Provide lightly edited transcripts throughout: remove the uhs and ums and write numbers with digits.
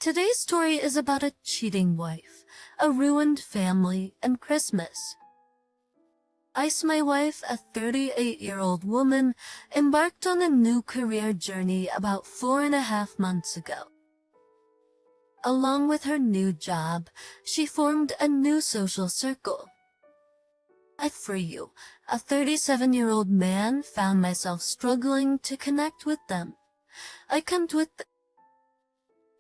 Today's story is about a cheating wife, a ruined family, and Christmas. Ice, my wife, a 38-year-old woman, embarked on a new career journey about 4.5 months ago. Along with her new job, she formed a new social circle. For you, a 37-year-old man, found myself struggling to connect with them.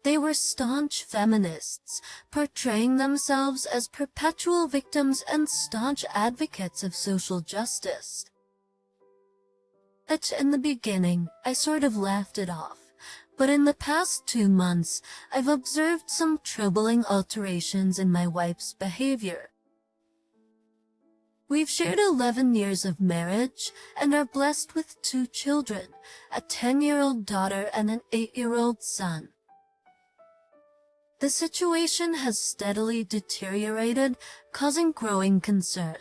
They were staunch feminists, portraying themselves as perpetual victims and staunch advocates of social justice. In the beginning, I sort of laughed it off, but in the past 2 months, I've observed some troubling alterations in my wife's behavior. We've shared 11 years of marriage and are blessed with 2 children, a 10-year-old daughter and an 8-year-old son. The situation has steadily deteriorated, causing growing concern.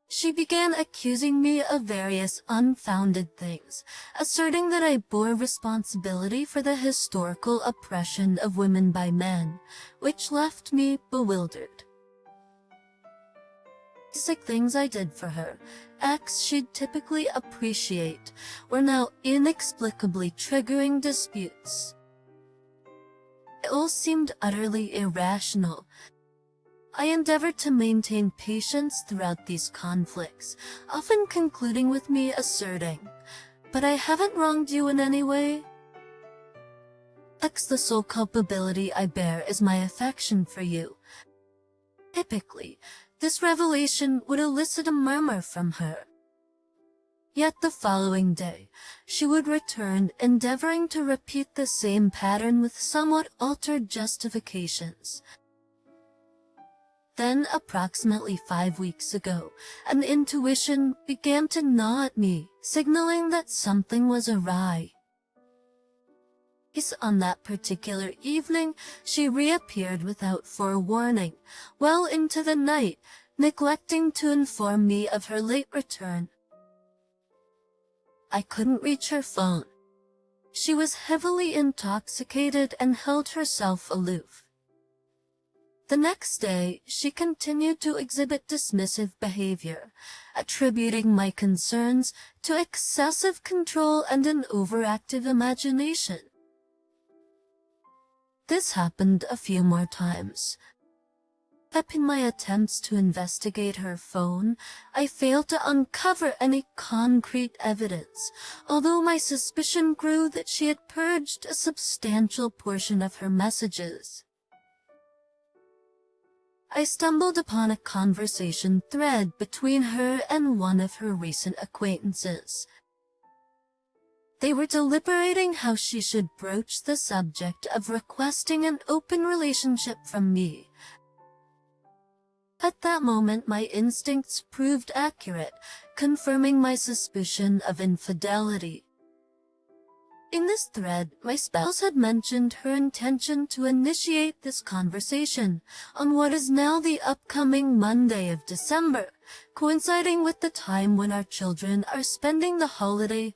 She began accusing me of various unfounded things, asserting that I bore responsibility for the historical oppression of women by men, which left me bewildered. Basic things I did for her, acts she'd typically appreciate, were now inexplicably triggering disputes. It all seemed utterly irrational. I endeavored to maintain patience throughout these conflicts, often concluding with me asserting, "But I haven't wronged you in any way." The sole culpability I bear is my affection for you. Typically, this revelation would elicit a murmur from her. Yet the following day, she would return, endeavoring to repeat the same pattern with somewhat altered justifications. Then, approximately 5 weeks ago, an intuition began to gnaw at me, signaling that something was awry. On that particular evening, she reappeared without forewarning, well into the night, neglecting to inform me of her late return. I couldn't reach her phone. She was heavily intoxicated and held herself aloof. The next day, she continued to exhibit dismissive behavior, attributing my concerns to excessive control and an overactive imagination. This happened a few more times. In my attempts to investigate her phone, I failed to uncover any concrete evidence, although my suspicion grew that she had purged a substantial portion of her messages. I stumbled upon a conversation thread between her and one of her recent acquaintances. They were deliberating how she should broach the subject of requesting an open relationship from me. At that moment, my instincts proved accurate, confirming my suspicion of infidelity. In this thread, my spouse had mentioned her intention to initiate this conversation on what is now the upcoming Monday of December, coinciding with the time when our children are spending the holiday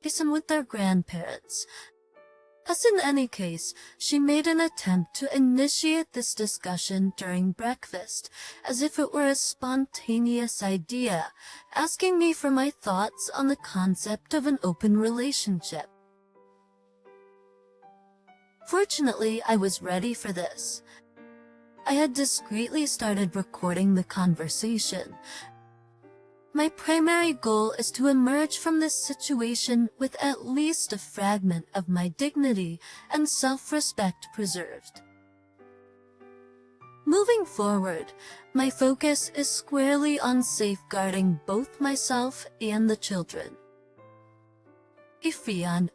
season with their grandparents. In any case, she made an attempt to initiate this discussion during breakfast, as if it were a spontaneous idea, asking me for my thoughts on the concept of an open relationship. Fortunately, I was ready for this. I had discreetly started recording the conversation. My primary goal is to emerge from this situation with at least a fragment of my dignity and self-respect preserved. Moving forward, my focus is squarely on safeguarding both myself and the children.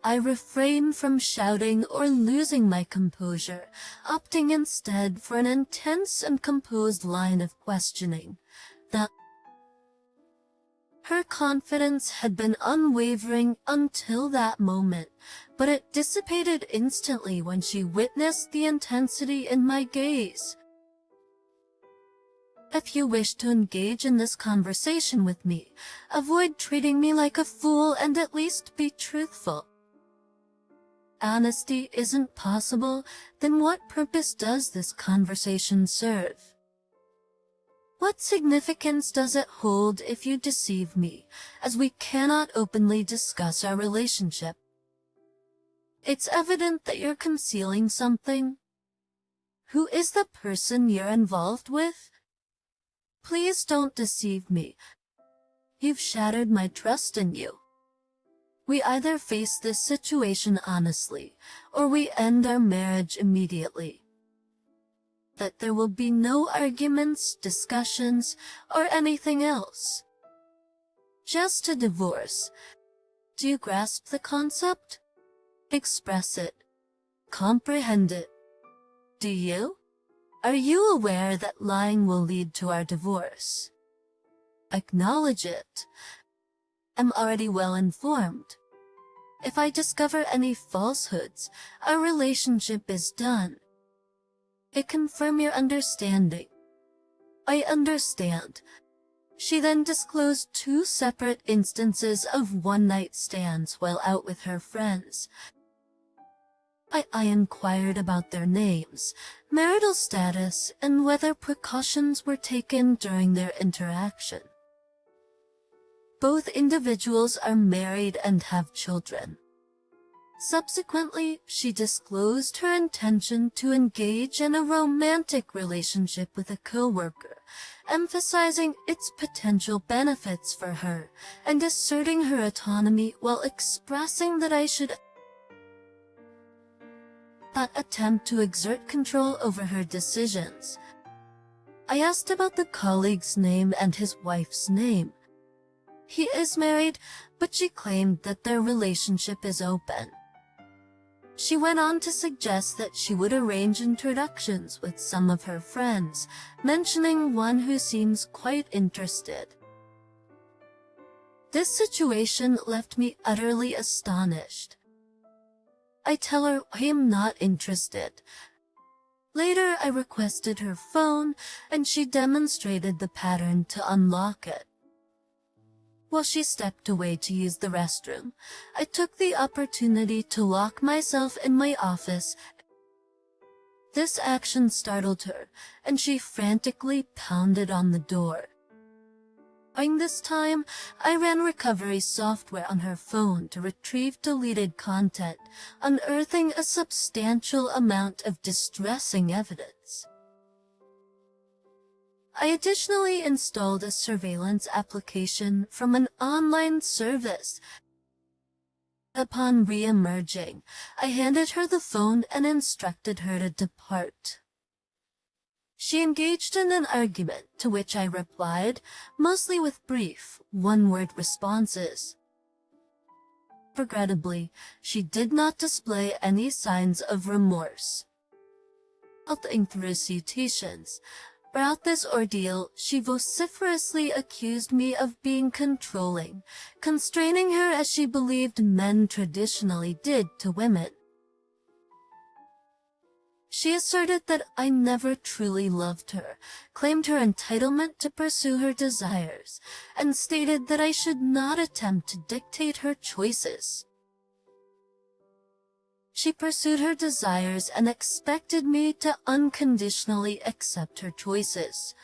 I refrain from shouting or losing my composure, opting instead for an intense and composed line of questioning. Her confidence had been unwavering until that moment, but it dissipated instantly when she witnessed the intensity in my gaze. If you wish to engage in this conversation with me, avoid treating me like a fool and at least be truthful. honesty isn't possible, then what purpose does this conversation serve? What significance does it hold if you deceive me, as we cannot openly discuss our relationship? It's evident that you're concealing something. Who is the person you're involved with? Please don't deceive me. You've shattered my trust in you. We either face this situation honestly, or we end our marriage immediately. That there will be no arguments, discussions, or anything else. Just a divorce. Do you grasp the concept? Express it. Comprehend it. Do you? Are you aware that lying will lead to our divorce? Acknowledge it. I'm already well informed. If I discover any falsehoods, our relationship is done. I confirm your understanding. I understand. She then disclosed 2 separate instances of one-night stands while out with her friends. I inquired about their names, marital status, and whether precautions were taken during their interaction. Both individuals are married and have children. Subsequently, she disclosed her intention to engage in a romantic relationship with a coworker, emphasizing its potential benefits for her and asserting her autonomy while expressing that I should not attempt to exert control over her decisions. I asked about the colleague's name and his wife's name. He is married, but she claimed that their relationship is open. She went on to suggest that she would arrange introductions with some of her friends, mentioning one who seems quite interested. This situation left me utterly astonished. I tell her I am not interested. Later, I requested her phone, and she demonstrated the pattern to unlock it. While she stepped away to use the restroom, I took the opportunity to lock myself in my office. This action startled her, and she frantically pounded on the door. During this time, I ran recovery software on her phone to retrieve deleted content, unearthing a substantial amount of distressing evidence. I additionally installed a surveillance application from an online service. Upon re-emerging, I handed her the phone and instructed her to depart. She engaged in an argument, to which I replied, mostly with brief, one-word responses. Regrettably, she did not display any signs of remorse. Through citations, throughout this ordeal, she vociferously accused me of being controlling, constraining her as she believed men traditionally did to women. She asserted that I never truly loved her, claimed her entitlement to pursue her desires, and stated that I should not attempt to dictate her choices. She pursued her desires and expected me to unconditionally accept her choices.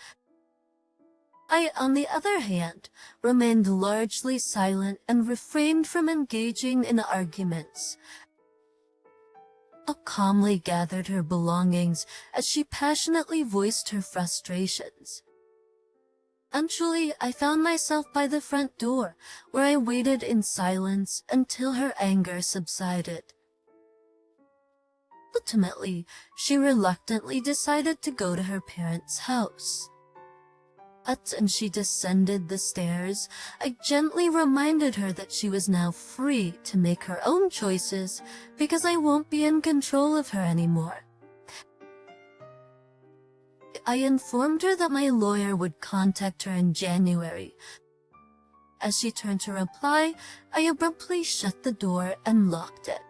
I, on the other hand, remained largely silent and refrained from engaging in arguments. I calmly gathered her belongings as she passionately voiced her frustrations. Eventually, I found myself by the front door, where I waited in silence until her anger subsided. Ultimately, she reluctantly decided to go to her parents' house. And she descended the stairs, I gently reminded her that she was now free to make her own choices because I won't be in control of her anymore. I informed her that my lawyer would contact her in January. As she turned to reply, I abruptly shut the door and locked it.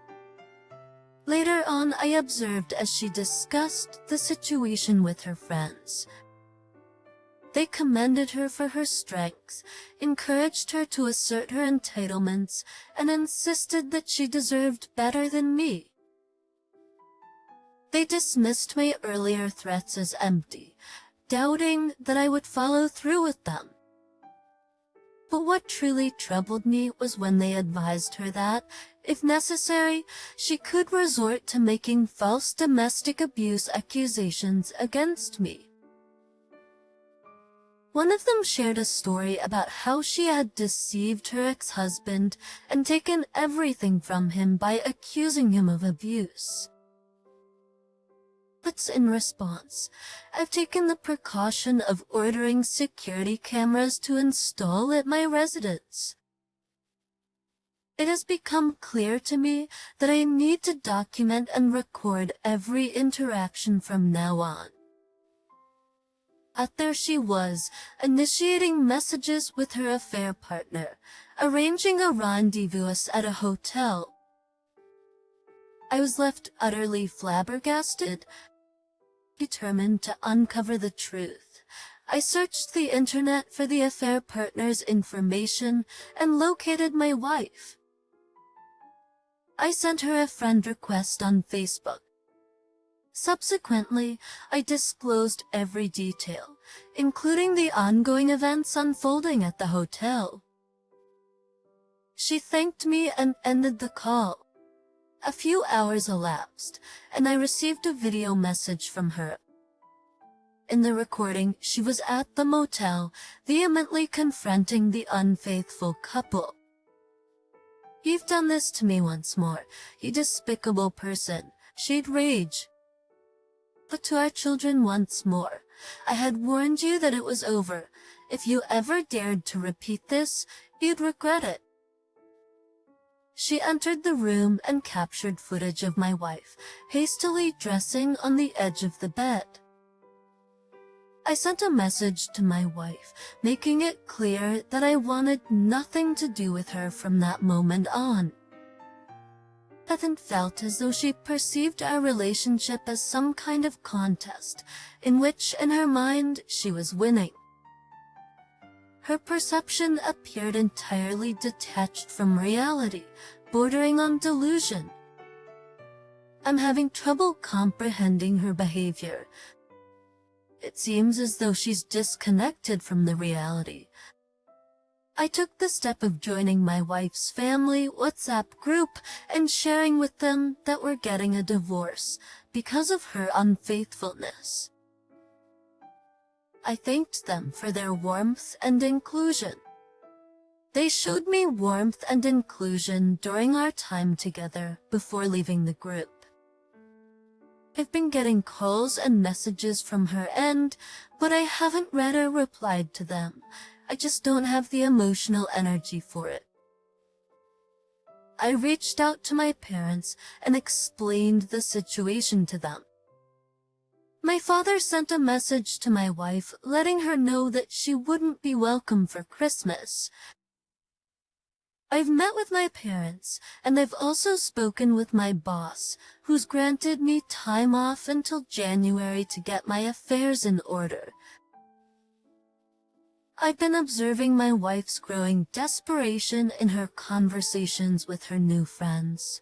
Later on, I observed as she discussed the situation with her friends. They commended her for her strengths, encouraged her to assert her entitlements, and insisted that she deserved better than me. They dismissed my earlier threats as empty, doubting that I would follow through with them. But what truly troubled me was when they advised her that, if necessary, she could resort to making false domestic abuse accusations against me. One of them shared a story about how she had deceived her ex-husband and taken everything from him by accusing him of abuse. But in response, I've taken the precaution of ordering security cameras to install at my residence. It has become clear to me that I need to document and record every interaction from now on. Out there she was, initiating messages with her affair partner, arranging a rendezvous at a hotel. I was left utterly flabbergasted, determined to uncover the truth. I searched the internet for the affair partner's information and located my wife. I sent her a friend request on Facebook. Subsequently, I disclosed every detail, including the ongoing events unfolding at the hotel. She thanked me and ended the call. A few hours elapsed, and I received a video message from her. In the recording, she was at the motel, vehemently confronting the unfaithful couple. "You've done this to me once more, you despicable person," she'd rage. "But to our children once more, I had warned you that it was over. If you ever dared to repeat this, you'd regret it." She entered the room and captured footage of my wife, hastily dressing on the edge of the bed. I sent a message to my wife, making it clear that I wanted nothing to do with her from that moment on. It felt as though she perceived our relationship as some kind of contest, in which, in her mind, she was winning. Her perception appeared entirely detached from reality, bordering on delusion. I'm having trouble comprehending her behavior. It seems as though she's disconnected from the reality. I took the step of joining my wife's family WhatsApp group and sharing with them that we're getting a divorce because of her unfaithfulness. I thanked them for their warmth and inclusion. They showed me warmth and inclusion during our time together before leaving the group. I've been getting calls and messages from her end, but I haven't read or replied to them. I just don't have the emotional energy for it. I reached out to my parents and explained the situation to them. My father sent a message to my wife letting her know that she wouldn't be welcome for Christmas. I've met with my parents, and I've also spoken with my boss, who's granted me time off until January to get my affairs in order. I've been observing my wife's growing desperation in her conversations with her new friends.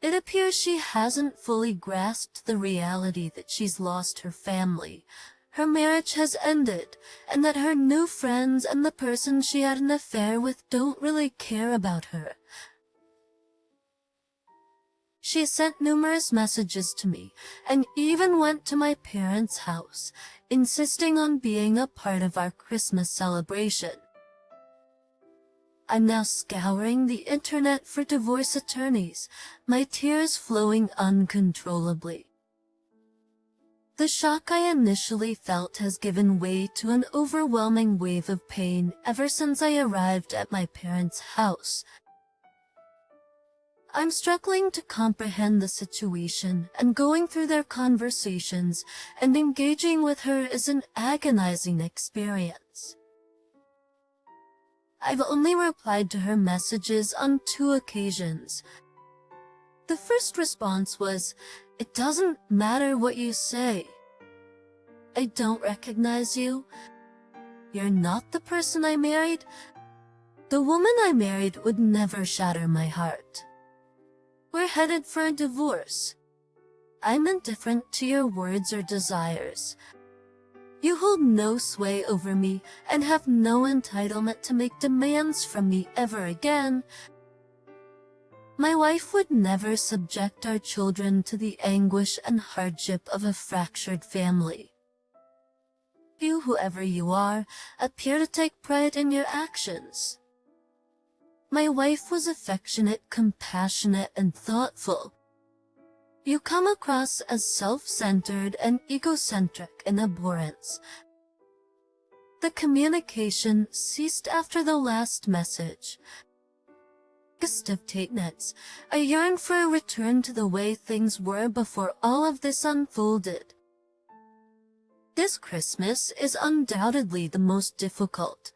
It appears she hasn't fully grasped the reality that she's lost her family, her marriage has ended, and that her new friends and the person she had an affair with don't really care about her. She sent numerous messages to me, and even went to my parents' house, insisting on being a part of our Christmas celebration. I'm now scouring the internet for divorce attorneys, my tears flowing uncontrollably. The shock I initially felt has given way to an overwhelming wave of pain ever since I arrived at my parents' house. I'm struggling to comprehend the situation, and going through their conversations and engaging with her is an agonizing experience. I've only replied to her messages on 2 occasions. The first response was, "It doesn't matter what you say. I don't recognize you. You're not the person I married. The woman I married would never shatter my heart. We're headed for a divorce." I'm indifferent to your words or desires. You hold no sway over me and have no entitlement to make demands from me ever again. My wife would never subject our children to the anguish and hardship of a fractured family. You, whoever you are, appear to take pride in your actions. My wife was affectionate, compassionate, and thoughtful. You come across as self-centered and egocentric in abhorrence. The communication ceased after the last message. Gestatenets, I yearn for a return to the way things were before all of this unfolded. This Christmas is undoubtedly the most difficult.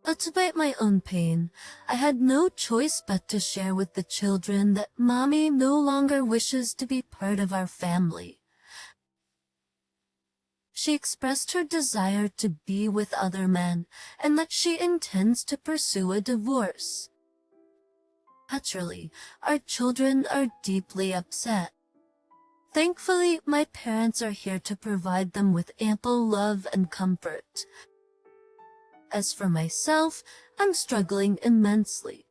But despite my own pain, I had no choice but to share with the children that Mommy no longer wishes to be part of our family. She expressed her desire to be with other men and that she intends to pursue a divorce. Naturally, our children are deeply upset. Thankfully, my parents are here to provide them with ample love and comfort. As for myself, I'm struggling immensely.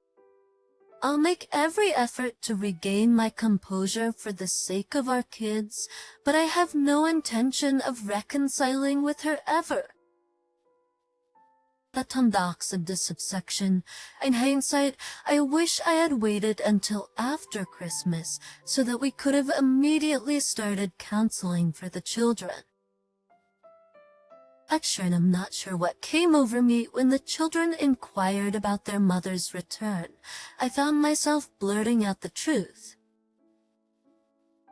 I'll make every effort to regain my composure for the sake of our kids, but I have no intention of reconciling with her ever. The Tandax of this subsection. In hindsight, I wish I had waited until after Christmas so that we could have immediately started counseling for the children. Actually, I'm not sure what came over me when the children inquired about their mother's return. I found myself blurting out the truth.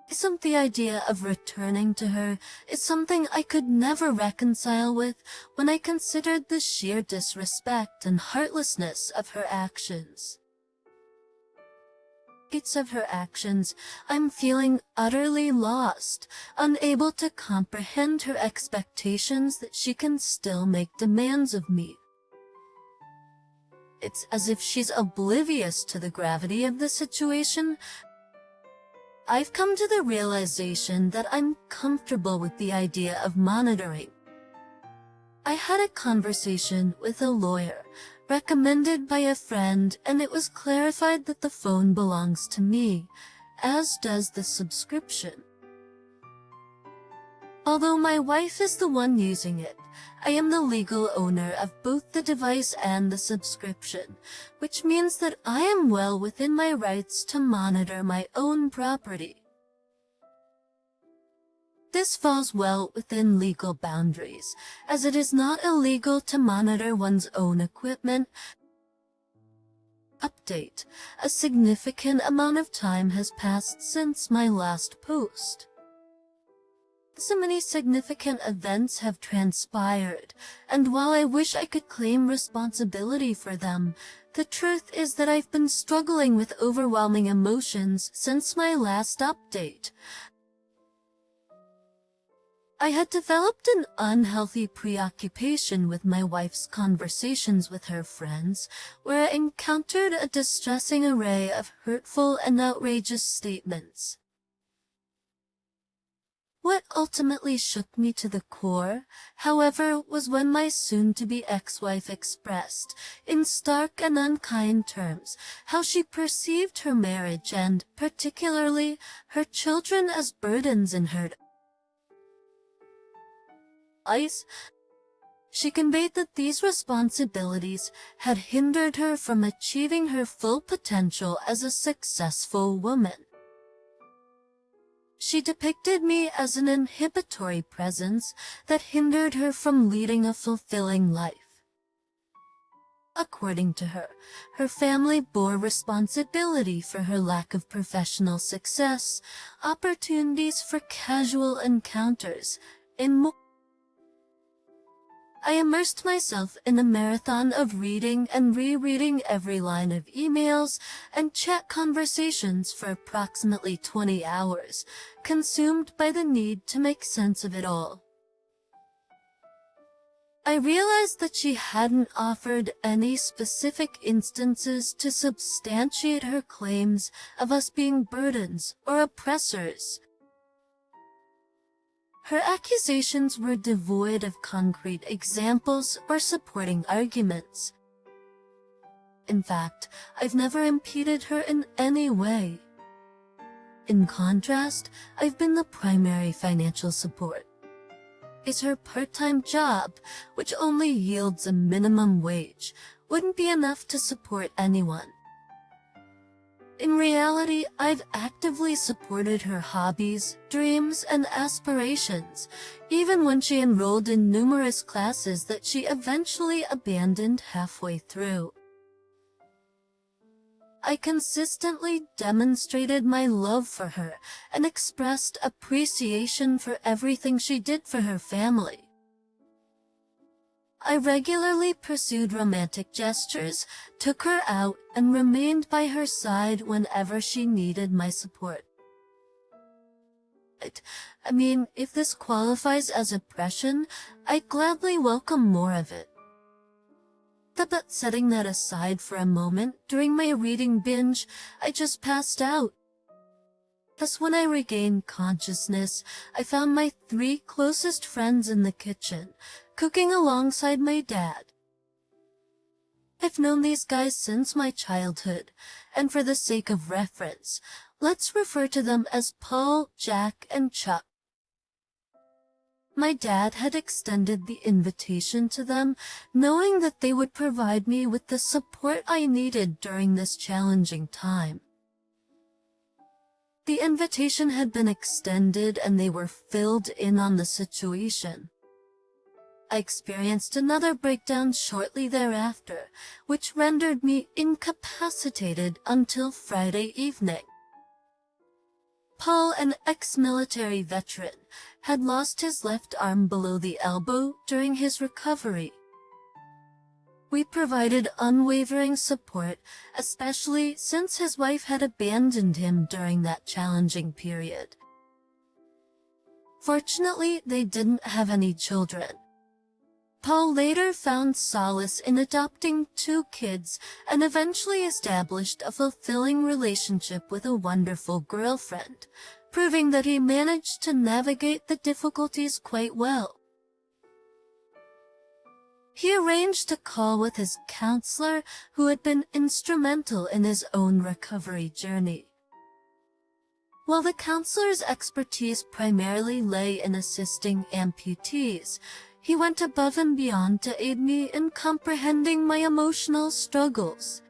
Isn't the idea of returning to her is something I could never reconcile with when I considered the sheer disrespect and heartlessness of her actions. Of her actions, I'm feeling utterly lost, unable to comprehend her expectations that she can still make demands of me. It's as if she's oblivious to the gravity of the situation. I've come to the realization that I'm comfortable with the idea of monitoring. I had a conversation with a lawyer, recommended by a friend, and it was clarified that the phone belongs to me, as does the subscription. Although my wife is the one using it, I am the legal owner of both the device and the subscription, which means that I am well within my rights to monitor my own property. This falls well within legal boundaries, as it is not illegal to monitor one's own equipment. Update: a significant amount of time has passed since my last post. So many significant events have transpired, and while I wish I could claim responsibility for them, the truth is that I've been struggling with overwhelming emotions since my last update. I had developed an unhealthy preoccupation with my wife's conversations with her friends, where I encountered a distressing array of hurtful and outrageous statements. What ultimately shook me to the core, however, was when my soon-to-be ex-wife expressed, in stark and unkind terms, how she perceived her marriage and, particularly, her children as burdens in her eyes. She conveyed that these responsibilities had hindered her from achieving her full potential as a successful woman. She depicted me as an inhibitory presence that hindered her from leading a fulfilling life. According to her, her family bore responsibility for her lack of professional success, opportunities for casual encounters, and more. I immersed myself in a marathon of reading and rereading every line of emails and chat conversations for approximately 20 hours, consumed by the need to make sense of it all. I realized that she hadn't offered any specific instances to substantiate her claims of us being burdens or oppressors. Her accusations were devoid of concrete examples or supporting arguments. In fact, I've never impeded her in any way. In contrast, I've been the primary financial support. Is her part-time job, which only yields a minimum wage, wouldn't be enough to support anyone. In reality, I've actively supported her hobbies, dreams, and aspirations, even when she enrolled in numerous classes that she eventually abandoned halfway through. I consistently demonstrated my love for her and expressed appreciation for everything she did for her family. I regularly pursued romantic gestures, took her out, and remained by her side whenever she needed my support. I mean, if this qualifies as oppression, I'd gladly welcome more of it. But setting that aside for a moment, during my reading binge, I just passed out. Thus, when I regained consciousness, I found my 3 closest friends in the kitchen, cooking alongside my dad. I've known these guys since my childhood, and for the sake of reference, let's refer to them as Paul, Jack, and Chuck. My dad had extended the invitation to them, knowing that they would provide me with the support I needed during this challenging time. The invitation had been extended and they were filled in on the situation. I experienced another breakdown shortly thereafter, which rendered me incapacitated until Friday evening. Paul, an ex-military veteran, had lost his left arm below the elbow during his recovery. We provided unwavering support, especially since his wife had abandoned him during that challenging period. Fortunately, they didn't have any children. Paul later found solace in adopting 2 kids and eventually established a fulfilling relationship with a wonderful girlfriend, proving that he managed to navigate the difficulties quite well. He arranged a call with his counselor, who had been instrumental in his own recovery journey. While the counselor's expertise primarily lay in assisting amputees, he went above and beyond to aid me in comprehending my emotional struggles.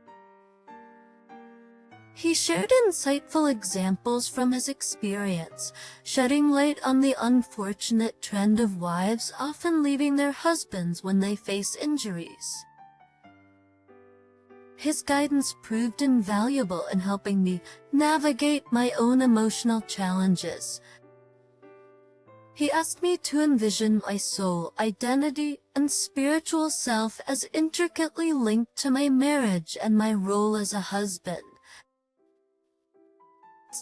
He shared insightful examples from his experience, shedding light on the unfortunate trend of wives often leaving their husbands when they face injuries. His guidance proved invaluable in helping me navigate my own emotional challenges. He asked me to envision my soul, identity, and spiritual self as intricately linked to my marriage and my role as a husband.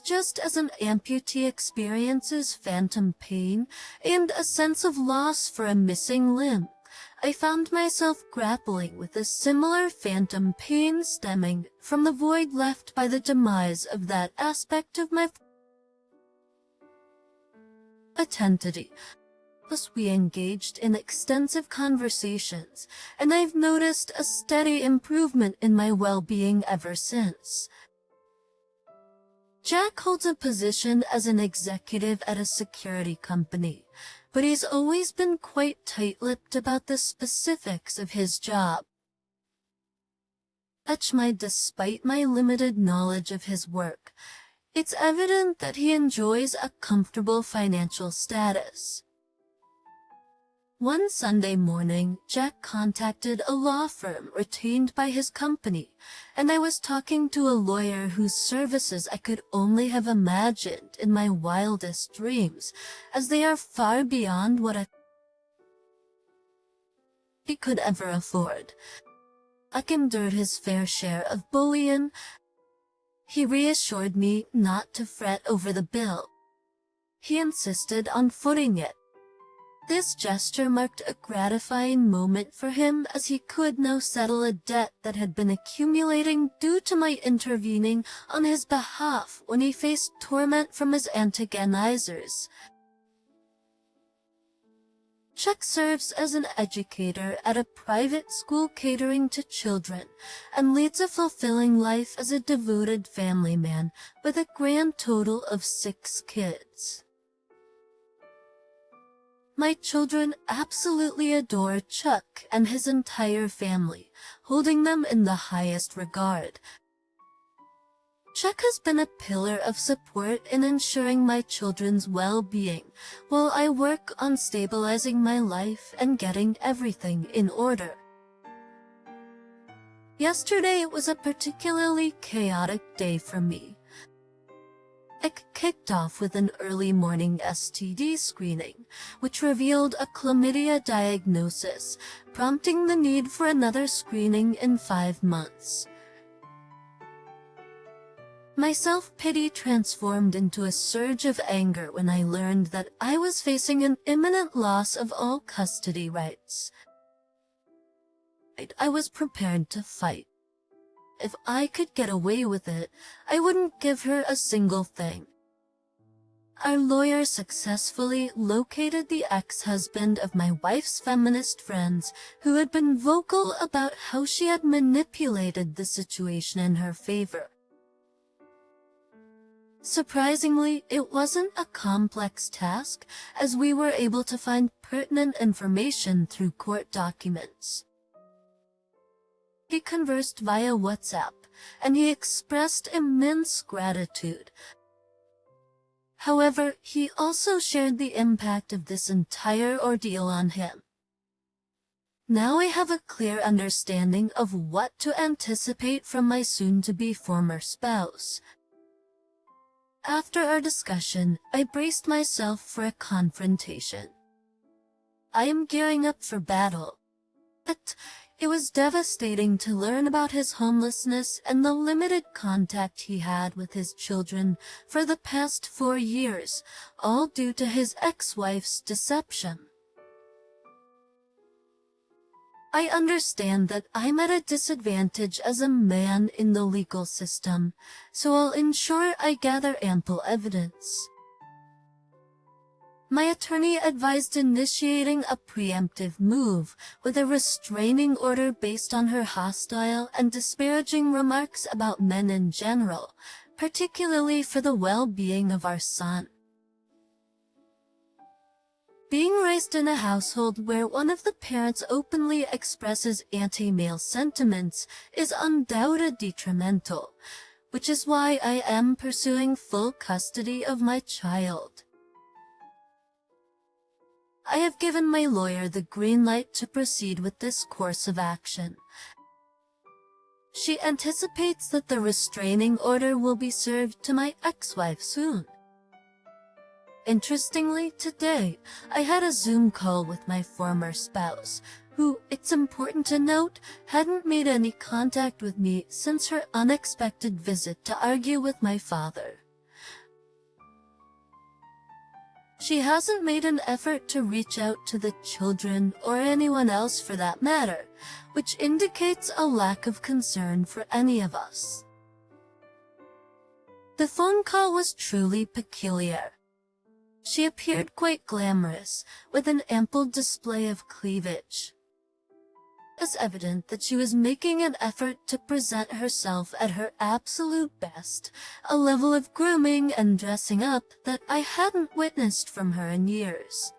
Just as an amputee experiences phantom pain and a sense of loss for a missing limb, I found myself grappling with a similar phantom pain stemming from the void left by the demise of that aspect of my identity. Thus we engaged in extensive conversations, and I've noticed a steady improvement in my well-being ever since. Jack holds a position as an executive at a security company, but he's always been quite tight-lipped about the specifics of his job. Despite my limited knowledge of his work, it's evident that he enjoys a comfortable financial status. One Sunday morning, Jack contacted a law firm retained by his company, and I was talking to a lawyer whose services I could only have imagined in my wildest dreams, as they are far beyond what he could ever afford. Jack endured his fair share of bullying. He reassured me not to fret over the bill. He insisted on footing it. This gesture marked a gratifying moment for him, as he could now settle a debt that had been accumulating due to my intervening on his behalf when he faced torment from his antagonizers. Chuck serves as an educator at a private school catering to children and leads a fulfilling life as a devoted family man with a grand total of 6 kids. My children absolutely adore Chuck and his entire family, holding them in the highest regard. Chuck has been a pillar of support in ensuring my children's well-being while I work on stabilizing my life and getting everything in order. Yesterday was a particularly chaotic day for me. It kicked off with an early morning STD screening, which revealed a chlamydia diagnosis, prompting the need for another screening in 5 months. My self-pity transformed into a surge of anger when I learned that I was facing an imminent loss of all custody rights. I was prepared to fight. If I could get away with it, I wouldn't give her a single thing. Our lawyer successfully located the ex-husband of my wife's feminist friends who had been vocal about how she had manipulated the situation in her favor. Surprisingly, it wasn't a complex task, as we were able to find pertinent information through court documents. He conversed via WhatsApp, and he expressed immense gratitude. However, he also shared the impact of this entire ordeal on him. Now I have a clear understanding of what to anticipate from my soon-to-be former spouse. After our discussion, I braced myself for a confrontation. I am gearing up for battle. But it was devastating to learn about his homelessness and the limited contact he had with his children for the past 4 years, all due to his ex-wife's deception. I understand that I'm at a disadvantage as a man in the legal system, so I'll ensure I gather ample evidence. My attorney advised initiating a preemptive move with a restraining order based on her hostile and disparaging remarks about men in general, particularly for the well-being of our son. Being raised in a household where one of the parents openly expresses anti-male sentiments is undoubtedly detrimental, which is why I am pursuing full custody of my child. I have given my lawyer the green light to proceed with this course of action. She anticipates that the restraining order will be served to my ex-wife soon. Interestingly, today, I had a Zoom call with my former spouse, who, it's important to note, hadn't made any contact with me since her unexpected visit to argue with my father. She hasn't made an effort to reach out to the children or anyone else for that matter, which indicates a lack of concern for any of us. The phone call was truly peculiar. She appeared quite glamorous, with an ample display of cleavage. It was evident that she was making an effort to present herself at her absolute best, a level of grooming and dressing up that I hadn't witnessed from her in years.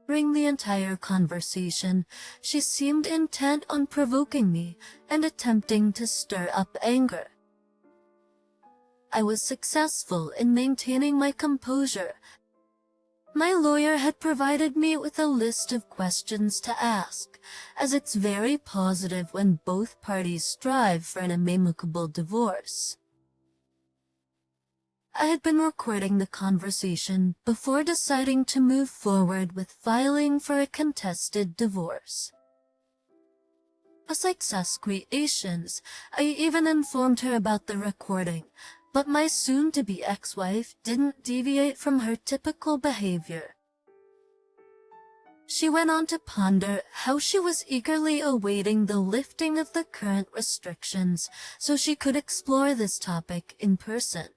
During the entire conversation, she seemed intent on provoking me and attempting to stir up anger. I was successful in maintaining my composure. My lawyer had provided me with a list of questions to ask, as it's very positive when both parties strive for an amicable divorce. I had been recording the conversation before deciding to move forward with filing for a contested divorce. As success creations, I even informed her about the recording, but my soon-to-be ex-wife didn't deviate from her typical behavior. She went on to ponder how she was eagerly awaiting the lifting of the current restrictions so she could explore this topic in person.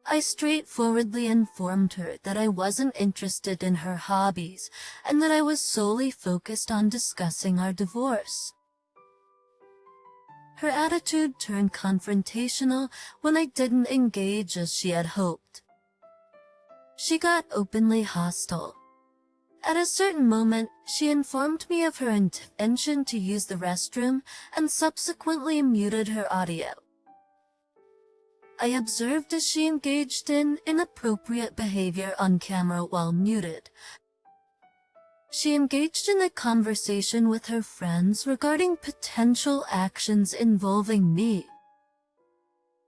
I straightforwardly informed her that I wasn't interested in her hobbies and that I was solely focused on discussing our divorce. Her attitude turned confrontational when I didn't engage as she had hoped. She got openly hostile. At a certain moment, she informed me of her intention to use the restroom and subsequently muted her audio. I observed as she engaged in inappropriate behavior on camera while muted. She engaged in a conversation with her friends regarding potential actions involving me.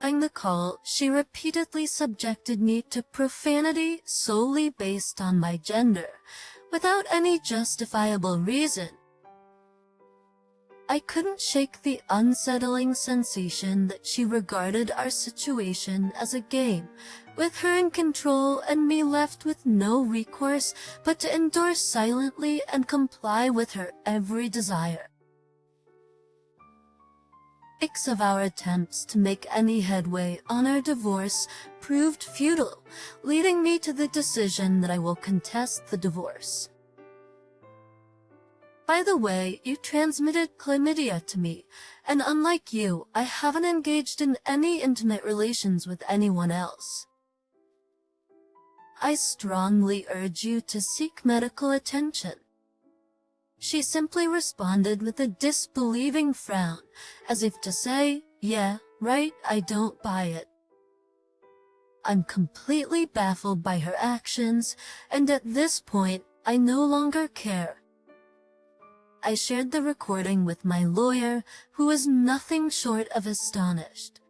During the call, she repeatedly subjected me to profanity solely based on my gender, without any justifiable reason. I couldn't shake the unsettling sensation that she regarded our situation as a game, with her in control and me left with no recourse but to endure silently and comply with her every desire. 6 of our attempts to make any headway on our divorce proved futile, leading me to the decision that I will contest the divorce. By the way, you transmitted chlamydia to me, and unlike you, I haven't engaged in any intimate relations with anyone else. I strongly urge you to seek medical attention. She simply responded with a disbelieving frown, as if to say, yeah, right, I don't buy it. I'm completely baffled by her actions, and at this point, I no longer care. I shared the recording with my lawyer, who was nothing short of astonished.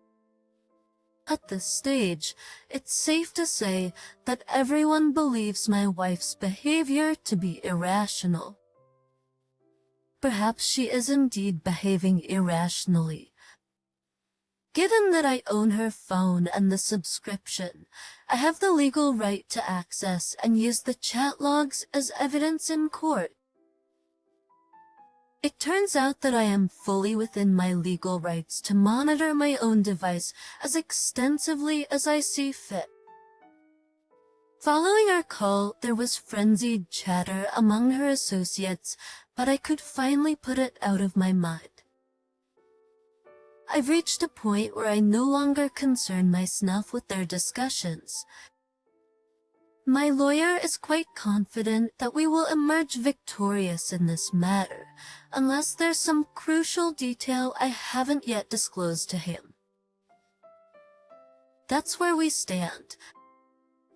At this stage, it's safe to say that everyone believes my wife's behavior to be irrational. Perhaps she is indeed behaving irrationally. Given that I own her phone and the subscription, I have the legal right to access and use the chat logs as evidence in court. It turns out that I am fully within my legal rights to monitor my own device as extensively as I see fit. Following our call, there was frenzied chatter among her associates, but I could finally put it out of my mind. I've reached a point where I no longer concern myself with their discussions. My lawyer is quite confident that we will emerge victorious in this matter, unless there's some crucial detail I haven't yet disclosed to him. That's where we stand.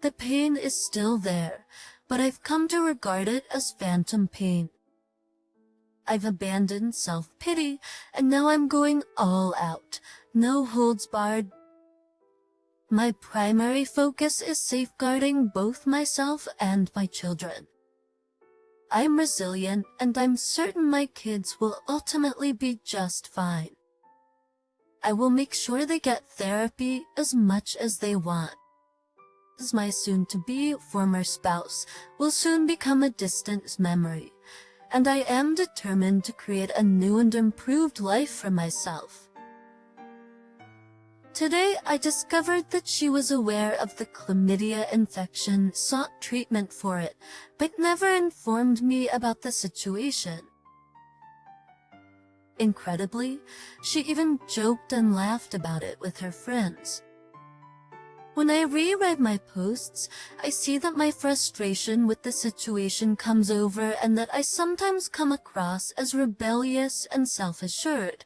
The pain is still there, but I've come to regard it as phantom pain. I've abandoned self-pity, and now I'm going all out, no holds barred. My primary focus is safeguarding both myself and my children. I'm resilient, and I'm certain my kids will ultimately be just fine. I will make sure they get therapy as much as they want. As my soon-to-be former spouse will soon become a distant memory, and I am determined to create a new and improved life for myself. Today, I discovered that she was aware of the chlamydia infection, sought treatment for it, but never informed me about the situation. Incredibly, she even joked and laughed about it with her friends. When I reread my posts, I see that my frustration with the situation comes over and that I sometimes come across as rebellious and self-assured.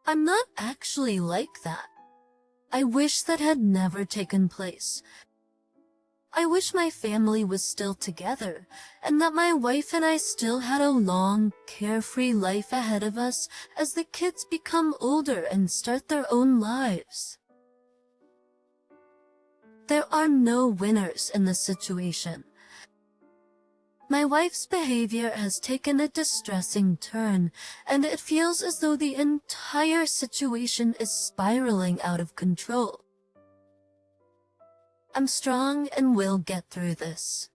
I'm not actually like that. I wish that had never taken place. I wish my family was still together, and that my wife and I still had a long, carefree life ahead of us as the kids become older and start their own lives. There are no winners in this situation. My wife's behavior has taken a distressing turn, and it feels as though the entire situation is spiraling out of control. I'm strong and will get through this.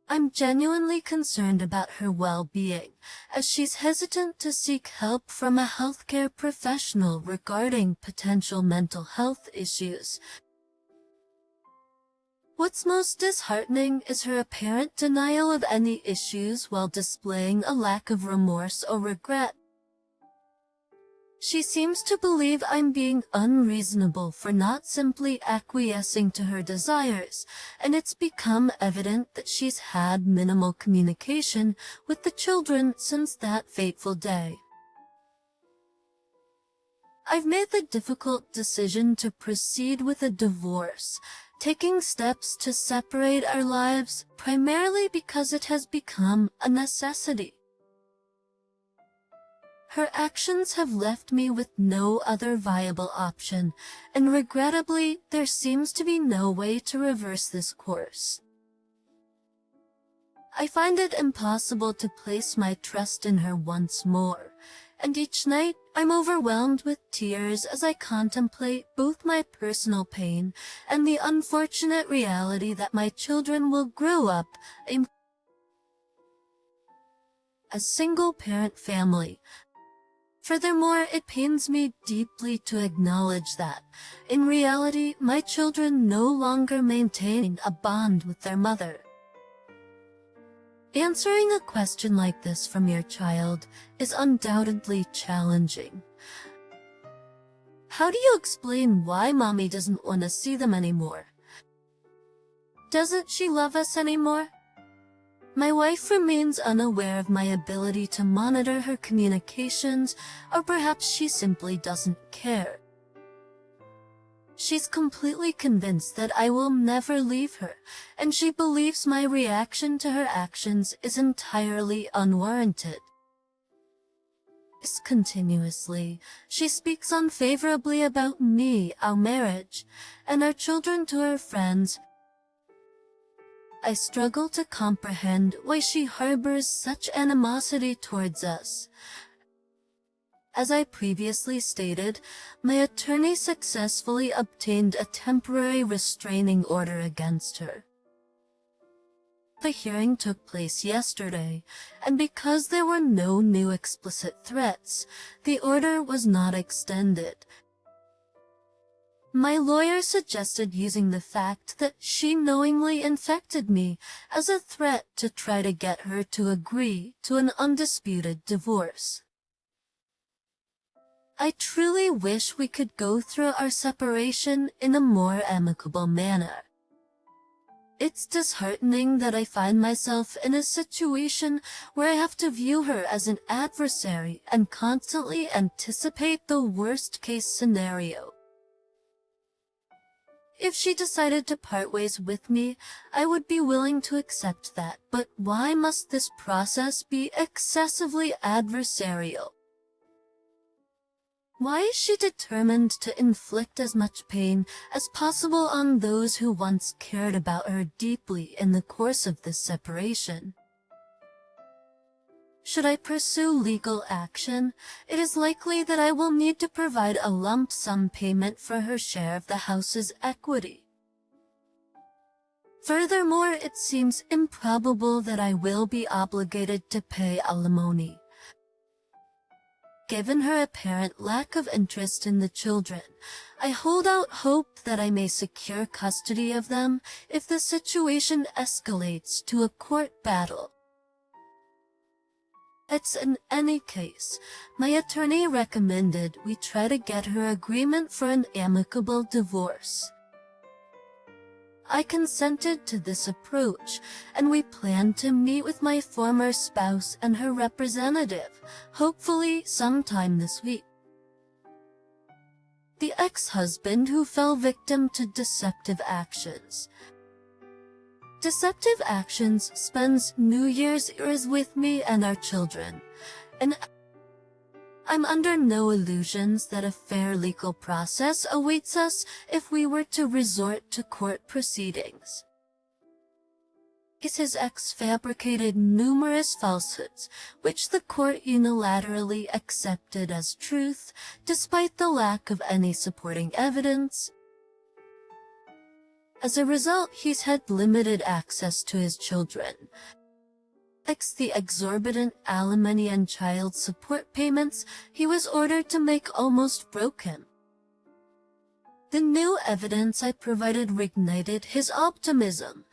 I'm genuinely concerned about her well-being, as she's hesitant to seek help from a healthcare professional regarding potential mental health issues. What's most disheartening is her apparent denial of any issues while displaying a lack of remorse or regret. She seems to believe I'm being unreasonable for not simply acquiescing to her desires, and it's become evident that she's had minimal communication with the children since that fateful day. I've made the difficult decision to proceed with a divorce, taking steps to separate our lives primarily because it has become a necessity. Her actions have left me with no other viable option, and regrettably, there seems to be no way to reverse this course. I find it impossible to place my trust in her once more, and each night I'm overwhelmed with tears as I contemplate both my personal pain and the unfortunate reality that my children will grow up a single-parent family. Furthermore, it pains me deeply to acknowledge that, in reality, my children no longer maintain a bond with their mother. Answering a question like this from your child is undoubtedly challenging. How do you explain why mommy doesn't want to see them anymore? Doesn't she love us anymore? My wife remains unaware of my ability to monitor her communications, or perhaps she simply doesn't care. She's completely convinced that I will never leave her, and she believes my reaction to her actions is entirely unwarranted. Continuously, she speaks unfavorably about me, our marriage, and our children to her friends. I struggle to comprehend why she harbors such animosity towards us. As I previously stated, my attorney successfully obtained a temporary restraining order against her. The hearing took place yesterday, and because there were no new explicit threats, the order was not extended. My lawyer suggested using the fact that she knowingly infected me as a threat to try to get her to agree to an undisputed divorce. I truly wish we could go through our separation in a more amicable manner. It's disheartening that I find myself in a situation where I have to view her as an adversary and constantly anticipate the worst-case scenario. If she decided to part ways with me, I would be willing to accept that, but why must this process be excessively adversarial? Why is she determined to inflict as much pain as possible on those who once cared about her deeply in the course of this separation? Should I pursue legal action, it is likely that I will need to provide a lump sum payment for her share of the house's equity. Furthermore, it seems improbable that I will be obligated to pay alimony. Given her apparent lack of interest in the children, I hold out hope that I may secure custody of them if the situation escalates to a court battle. In any case, my attorney recommended we try to get her agreement for an amicable divorce. I consented to this approach, and we plan to meet with my former spouse and her representative, hopefully sometime this week. The ex-husband who fell victim to deceptive actions. Deceptive actions spends New Year's Eve with me and our children, and I'm under no illusions that a fair legal process awaits us if we were to resort to court proceedings. His ex fabricated numerous falsehoods, which the court unilaterally accepted as truth, despite the lack of any supporting evidence. As a result, he's had limited access to his children. Thanks to the exorbitant alimony and child support payments he was ordered to make almost broke him. The new evidence I provided reignited his optimism.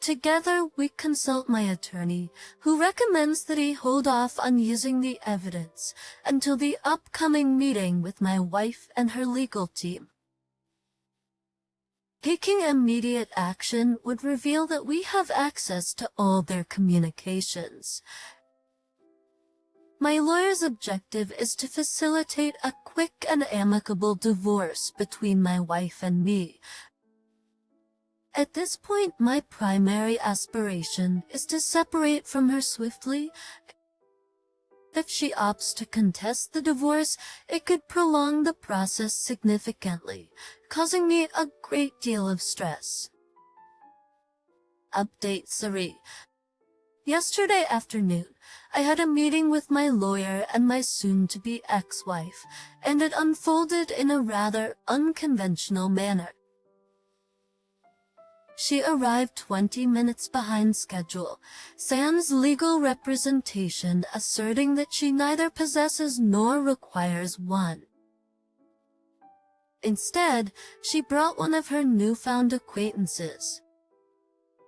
Together, we consult my attorney, who recommends that he hold off on using the evidence until the upcoming meeting with my wife and her legal team. Taking immediate action would reveal that we have access to all their communications. My lawyer's objective is to facilitate a quick and amicable divorce between my wife and me. At this point, my primary aspiration is to separate from her swiftly. If she opts to contest the divorce, it could prolong the process significantly, causing me a great deal of stress. Update 3. Yesterday afternoon, I had a meeting with my lawyer and my soon-to-be ex-wife, and it unfolded in a rather unconventional manner. She arrived 20 minutes behind schedule, sans legal representation asserting that she neither possesses nor requires one. Instead, she brought one of her newfound acquaintances.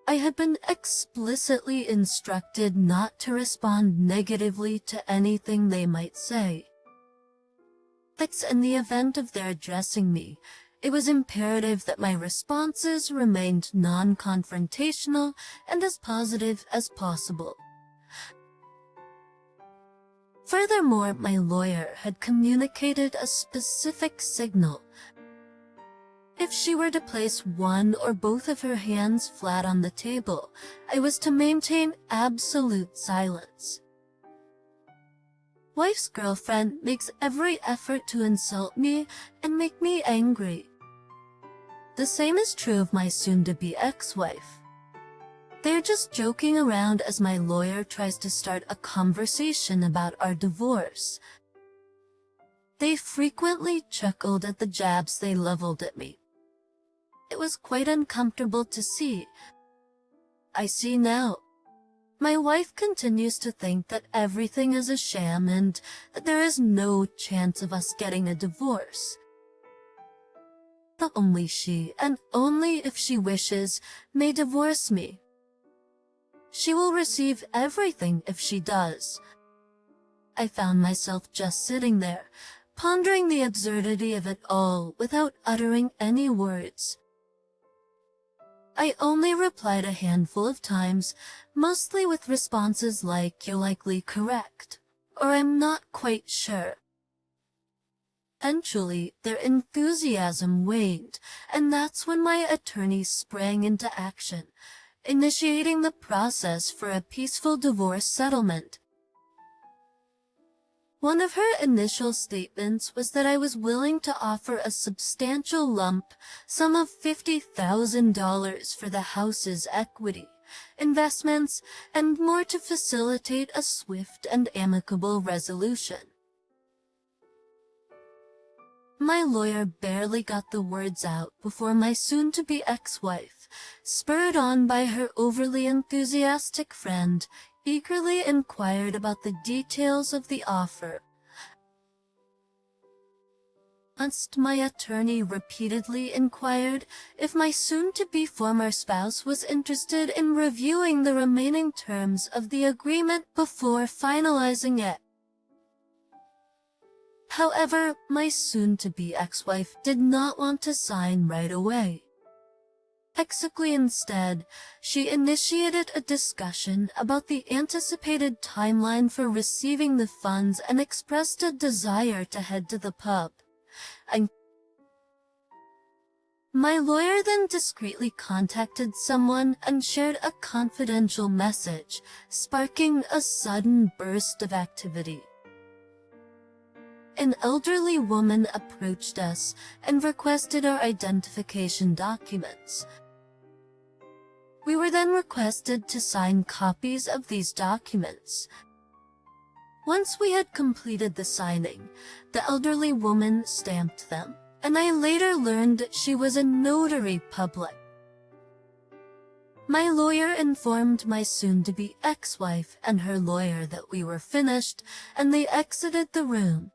I had been explicitly instructed not to respond negatively to anything they might say. But in the event of their addressing me, it was imperative that my responses remained non-confrontational and as positive as possible. Furthermore, my lawyer had communicated a specific signal. If she were to place one or both of her hands flat on the table, I was to maintain absolute silence. Wife's girlfriend makes every effort to insult me and make me angry. The same is true of my soon-to-be ex-wife. They're just joking around as my lawyer tries to start a conversation about our divorce. They frequently chuckled at the jabs they leveled at me. It was quite uncomfortable to see. I see now. My wife continues to think that everything is a sham and that there is no chance of us getting a divorce. That only she, and only if she wishes, may divorce me. She will receive everything if she does. I found myself just sitting there, pondering the absurdity of it all without uttering any words. I only replied a handful of times, mostly with responses like, "You're likely correct," or "I'm not quite sure." Eventually, their enthusiasm waned, and that's when my attorney sprang into action, initiating the process for a peaceful divorce settlement. One of her initial statements was that I was willing to offer a substantial lump sum of $50,000 for the house's equity, investments, and more to facilitate a swift and amicable resolution. My lawyer barely got the words out before my soon-to-be ex-wife, spurred on by her overly enthusiastic friend, eagerly inquired about the details of the offer. Once my attorney repeatedly inquired if my soon-to-be former spouse was interested in reviewing the remaining terms of the agreement before finalizing it. However, my soon-to-be ex-wife did not want to sign right away. Basically, instead, she initiated a discussion about the anticipated timeline for receiving the funds and expressed a desire to head to the pub. My lawyer then discreetly contacted someone and shared a confidential message, sparking a sudden burst of activity. An elderly woman approached us and requested our identification documents. We were then requested to sign copies of these documents. Once we had completed the signing, the elderly woman stamped them, and I later learned that she was a notary public. My lawyer informed my soon-to-be ex-wife and her lawyer that we were finished, and they exited the room.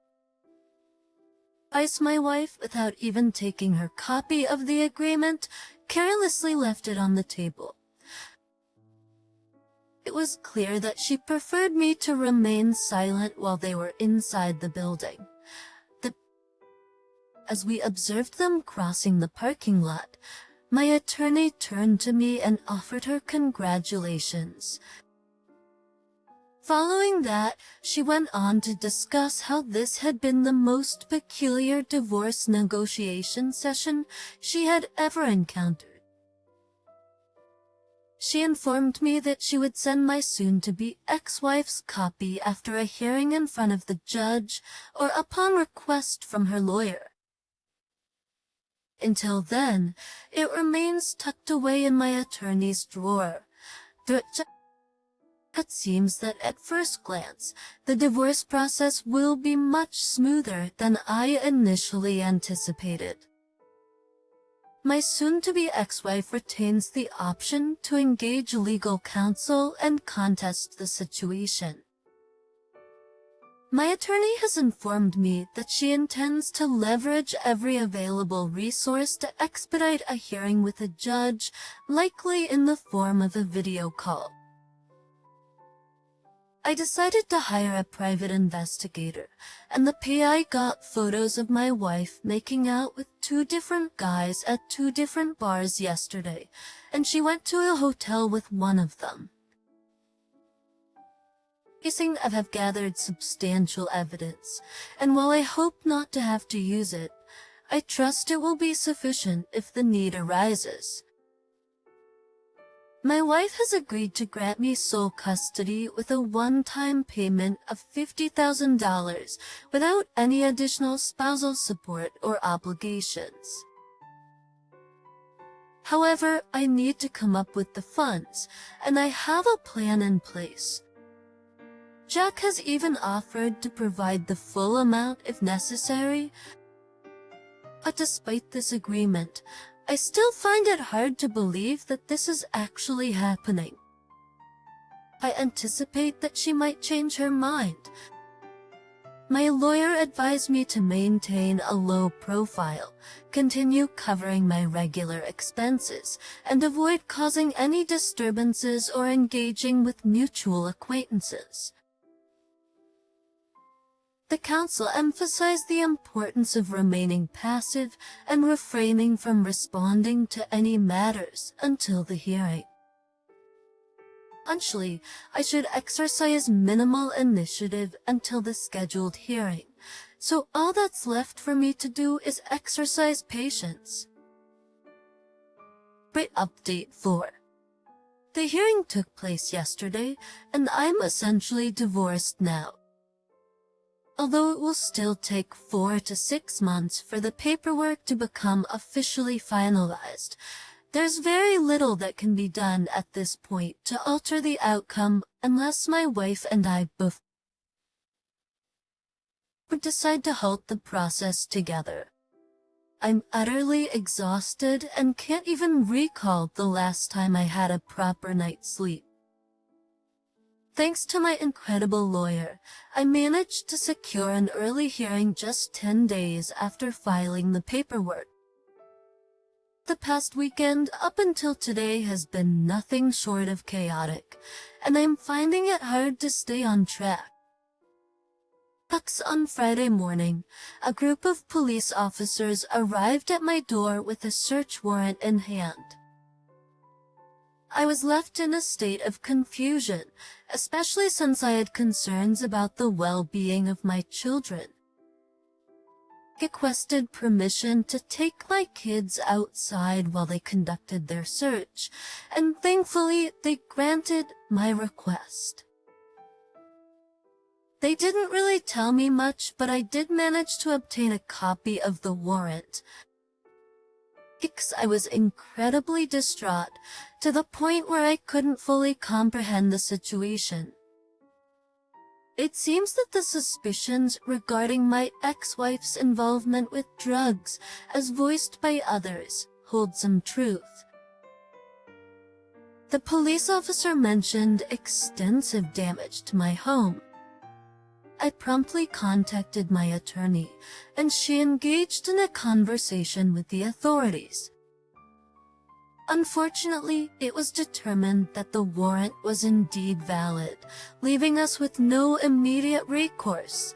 My wife, without even taking her copy of the agreement, carelessly left it on the table. It was clear that she preferred me to remain silent while they were inside the building. As we observed them crossing the parking lot, my attorney turned to me and offered her congratulations. Following that, she went on to discuss how this had been the most peculiar divorce negotiation session she had ever encountered. She informed me that she would send my soon-to-be ex-wife's copy after a hearing in front of the judge or upon request from her lawyer. Until then, it remains tucked away in my attorney's drawer. It seems that at first glance, the divorce process will be much smoother than I initially anticipated. My soon-to-be ex-wife retains the option to engage legal counsel and contest the situation. My attorney has informed me that she intends to leverage every available resource to expedite a hearing with a judge, likely in the form of a video call. I decided to hire a private investigator, and the PI got photos of my wife making out with 2 different guys at 2 different bars yesterday, and she went to a hotel with one of them. I have gathered substantial evidence, and while I hope not to have to use it, I trust it will be sufficient if the need arises. My wife has agreed to grant me sole custody with a one-time payment of $50,000 without any additional spousal support or obligations. However, I need to come up with the funds, and I have a plan in place. Jack has even offered to provide the full amount if necessary. But despite this agreement, I still find it hard to believe that this is actually happening. I anticipate that she might change her mind. My lawyer advised me to maintain a low profile, continue covering my regular expenses, and avoid causing any disturbances or engaging with mutual acquaintances. The counsel emphasized the importance of remaining passive and refraining from responding to any matters until the hearing. Essentially, I should exercise minimal initiative until the scheduled hearing, so all that's left for me to do is exercise patience. Update 4. The hearing took place yesterday, and I'm essentially divorced now. Although it will still take 4 to 6 months for the paperwork to become officially finalized, there's very little that can be done at this point to alter the outcome unless my wife and I both would decide to halt the process together. I'm utterly exhausted and can't even recall the last time I had a proper night's sleep. Thanks to my incredible lawyer, I managed to secure an early hearing just 10 days after filing the paperwork. The past weekend up until today has been nothing short of chaotic, and I'm finding it hard to stay on track. On Friday morning, a group of police officers arrived at my door with a search warrant in hand. I was left in a state of confusion, especially since I had concerns about the well-being of my children. I requested permission to take my kids outside while they conducted their search, and thankfully they granted my request. They didn't really tell me much, but I did manage to obtain a copy of the warrant. I was incredibly distraught, to the point where I couldn't fully comprehend the situation. It seems that the suspicions regarding my ex-wife's involvement with drugs, as voiced by others, hold some truth. The police officer mentioned extensive damage to my home. I promptly contacted my attorney, and she engaged in a conversation with the authorities. Unfortunately, it was determined that the warrant was indeed valid, leaving us with no immediate recourse.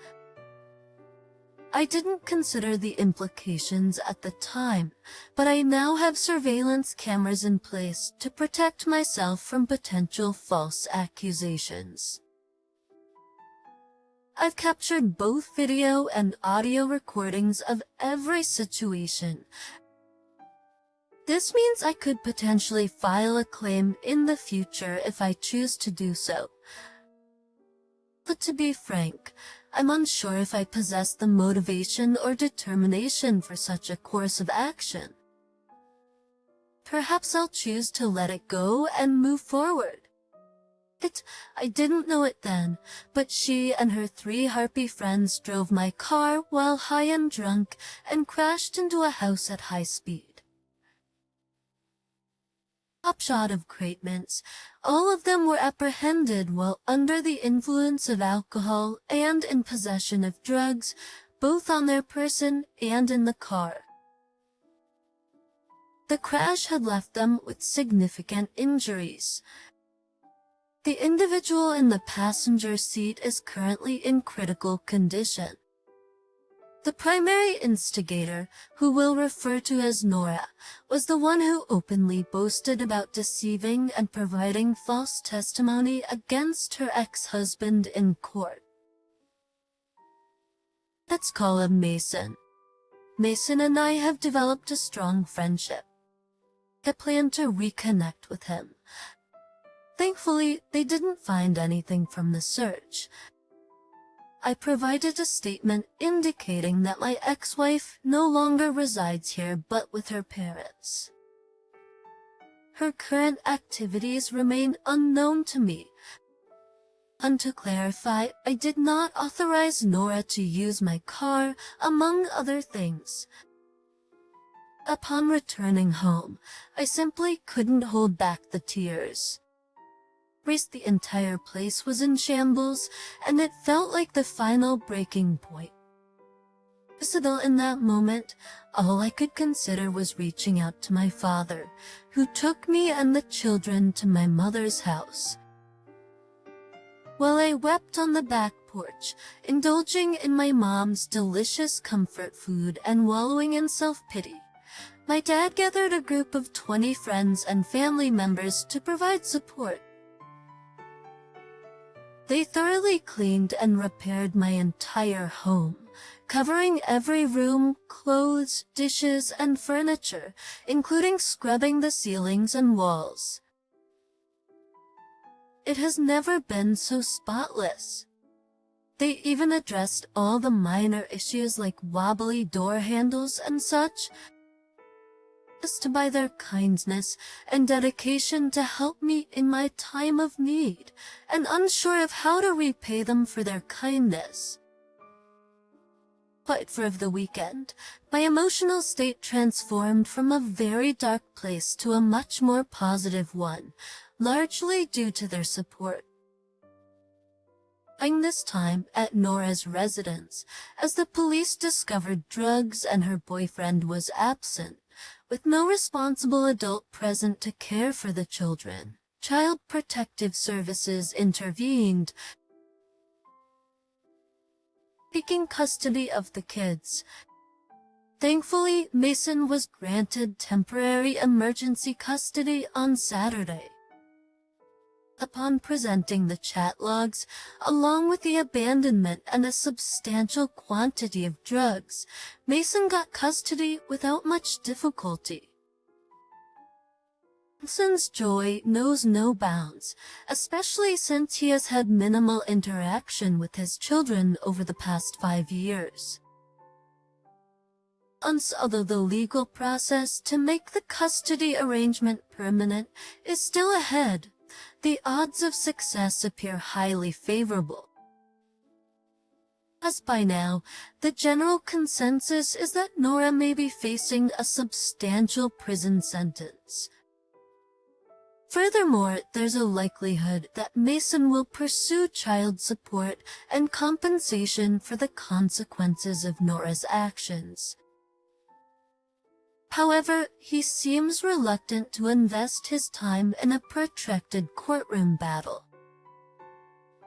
I didn't consider the implications at the time, but I now have surveillance cameras in place to protect myself from potential false accusations. I've captured both video and audio recordings of every situation. This means I could potentially file a claim in the future if I choose to do so. But to be frank, I'm unsure if I possess the motivation or determination for such a course of action. Perhaps I'll choose to let it go and move forward. I didn't know it then, but she and her 3 harpy friends drove my car while high and drunk and crashed into a house at high speed. Top shot of Cratements, all of them were apprehended while under the influence of alcohol and in possession of drugs, both on their person and in the car. The crash had left them with significant injuries. The individual in the passenger seat is currently in critical condition. The primary instigator, who we'll refer to as Nora, was the one who openly boasted about deceiving and providing false testimony against her ex-husband in court. Let's call him Mason. Mason and I have developed a strong friendship. I plan to reconnect with him. Thankfully, they didn't find anything from the search. I provided a statement indicating that my ex-wife no longer resides here but with her parents. Her current activities remain unknown to me. And to clarify, I did not authorize Nora to use my car, among other things. Upon returning home, I simply couldn't hold back the tears. The entire place was in shambles, and it felt like the final breaking point. So in that moment, all I could consider was reaching out to my father, who took me and the children to my mother's house. While I wept on the back porch, indulging in my mom's delicious comfort food and wallowing in self-pity, my dad gathered a group of 20 friends and family members to provide support. They thoroughly cleaned and repaired my entire home, covering every room, clothes, dishes, and furniture, including scrubbing the ceilings and walls. It has never been so spotless. They even addressed all the minor issues like wobbly door handles and such, just by their kindness and dedication to help me in my time of need, and unsure of how to repay them for their kindness. But for the weekend, my emotional state transformed from a very dark place to a much more positive one, largely due to their support. This time at Nora's residence, as the police discovered drugs and her boyfriend was absent, with no responsible adult present to care for the children. Child Protective Services intervened, taking custody of the kids. Thankfully, Mason was granted temporary emergency custody on Saturday. Upon presenting the chat logs, along with the abandonment and a substantial quantity of drugs, Mason got custody without much difficulty. Mason's joy knows no bounds, especially since he has had minimal interaction with his children over the past 5 years. Although the legal process to make the custody arrangement permanent is still ahead, the odds of success appear highly favorable. As by now, the general consensus is that Nora may be facing a substantial prison sentence. Furthermore, there's a likelihood that Mason will pursue child support and compensation for the consequences of Nora's actions. However, he seems reluctant to invest his time in a protracted courtroom battle.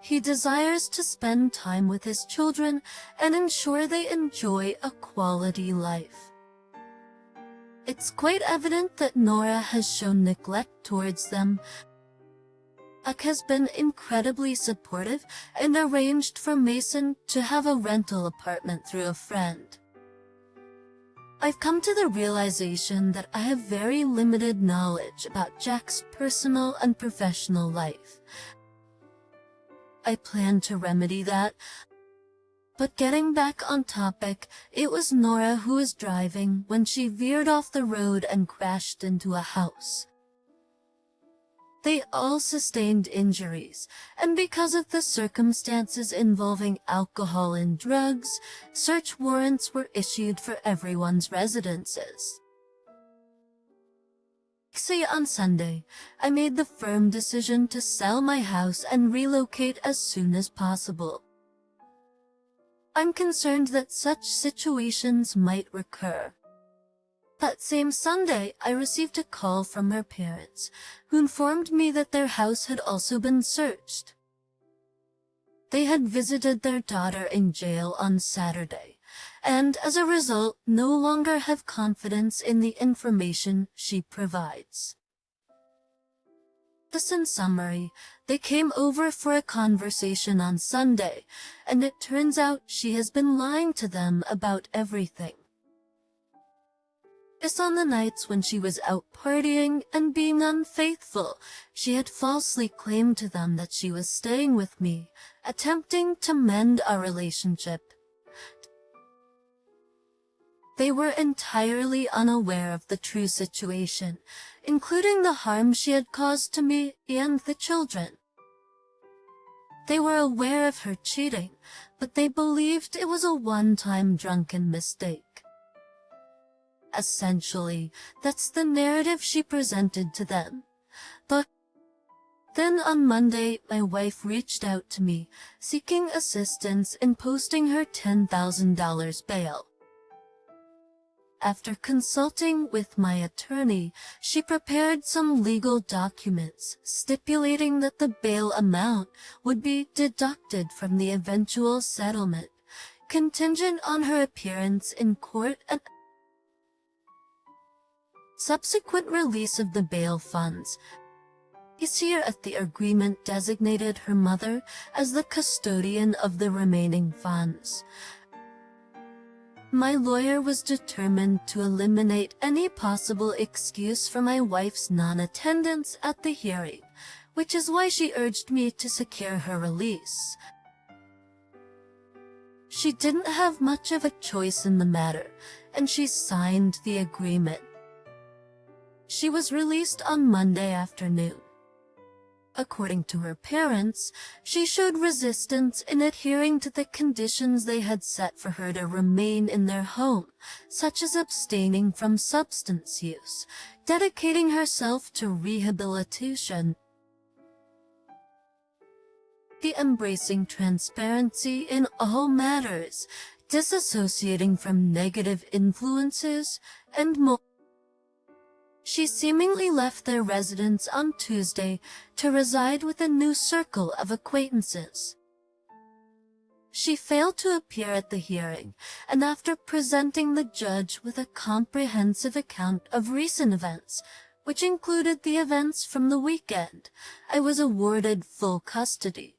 He desires to spend time with his children and ensure they enjoy a quality life. It's quite evident that Nora has shown neglect towards them. Ak has been incredibly supportive and arranged for Mason to have a rental apartment through a friend. I've come to the realization that I have very limited knowledge about Jack's personal and professional life. I plan to remedy that. But getting back on topic, it was Nora who was driving when she veered off the road and crashed into a house. They all sustained injuries, and because of the circumstances involving alcohol and drugs, search warrants were issued for everyone's residences. On Sunday, I made the firm decision to sell my house and relocate as soon as possible. I'm concerned that such situations might recur. That same Sunday, I received a call from her parents, who informed me that their house had also been searched. They had visited their daughter in jail on Saturday, and as a result, no longer have confidence in the information she provides. Thus, in summary, they came over for a conversation on Sunday, and it turns out she has been lying to them about everything. It's on the nights when she was out partying and being unfaithful, she had falsely claimed to them that she was staying with me, attempting to mend our relationship. They were entirely unaware of the true situation, including the harm she had caused to me and the children. They were aware of her cheating, but they believed it was a one-time drunken mistake. Essentially, that's the narrative she presented to them. But then on Monday, my wife reached out to me, seeking assistance in posting her $10,000 bail. After consulting with my attorney, she prepared some legal documents stipulating that the bail amount would be deducted from the eventual settlement, contingent on her appearance in court and subsequent release of the bail funds. This year at the agreement designated her mother as the custodian of the remaining funds. My lawyer was determined to eliminate any possible excuse for my wife's non-attendance at the hearing, which is why she urged me to secure her release. She didn't have much of a choice in the matter, and she signed the agreement. She was released on Monday afternoon. According to her parents, she showed resistance in adhering to the conditions they had set for her to remain in their home, such as abstaining from substance use, dedicating herself to rehabilitation, embracing transparency in all matters, disassociating from negative influences, and more. She seemingly left their residence on Tuesday to reside with a new circle of acquaintances. She failed to appear at the hearing, and after presenting the judge with a comprehensive account of recent events, which included the events from the weekend, I was awarded full custody.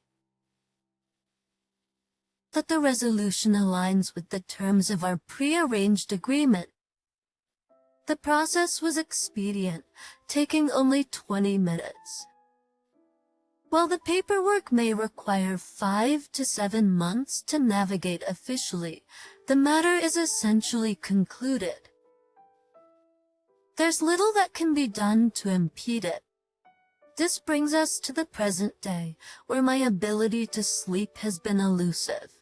That the resolution aligns with the terms of our pre-arranged agreement. The process was expedient, taking only 20 minutes. While the paperwork may require 5 to 7 months to navigate officially, the matter is essentially concluded. There's little that can be done to impede it. This brings us to the present day, where my ability to sleep has been elusive.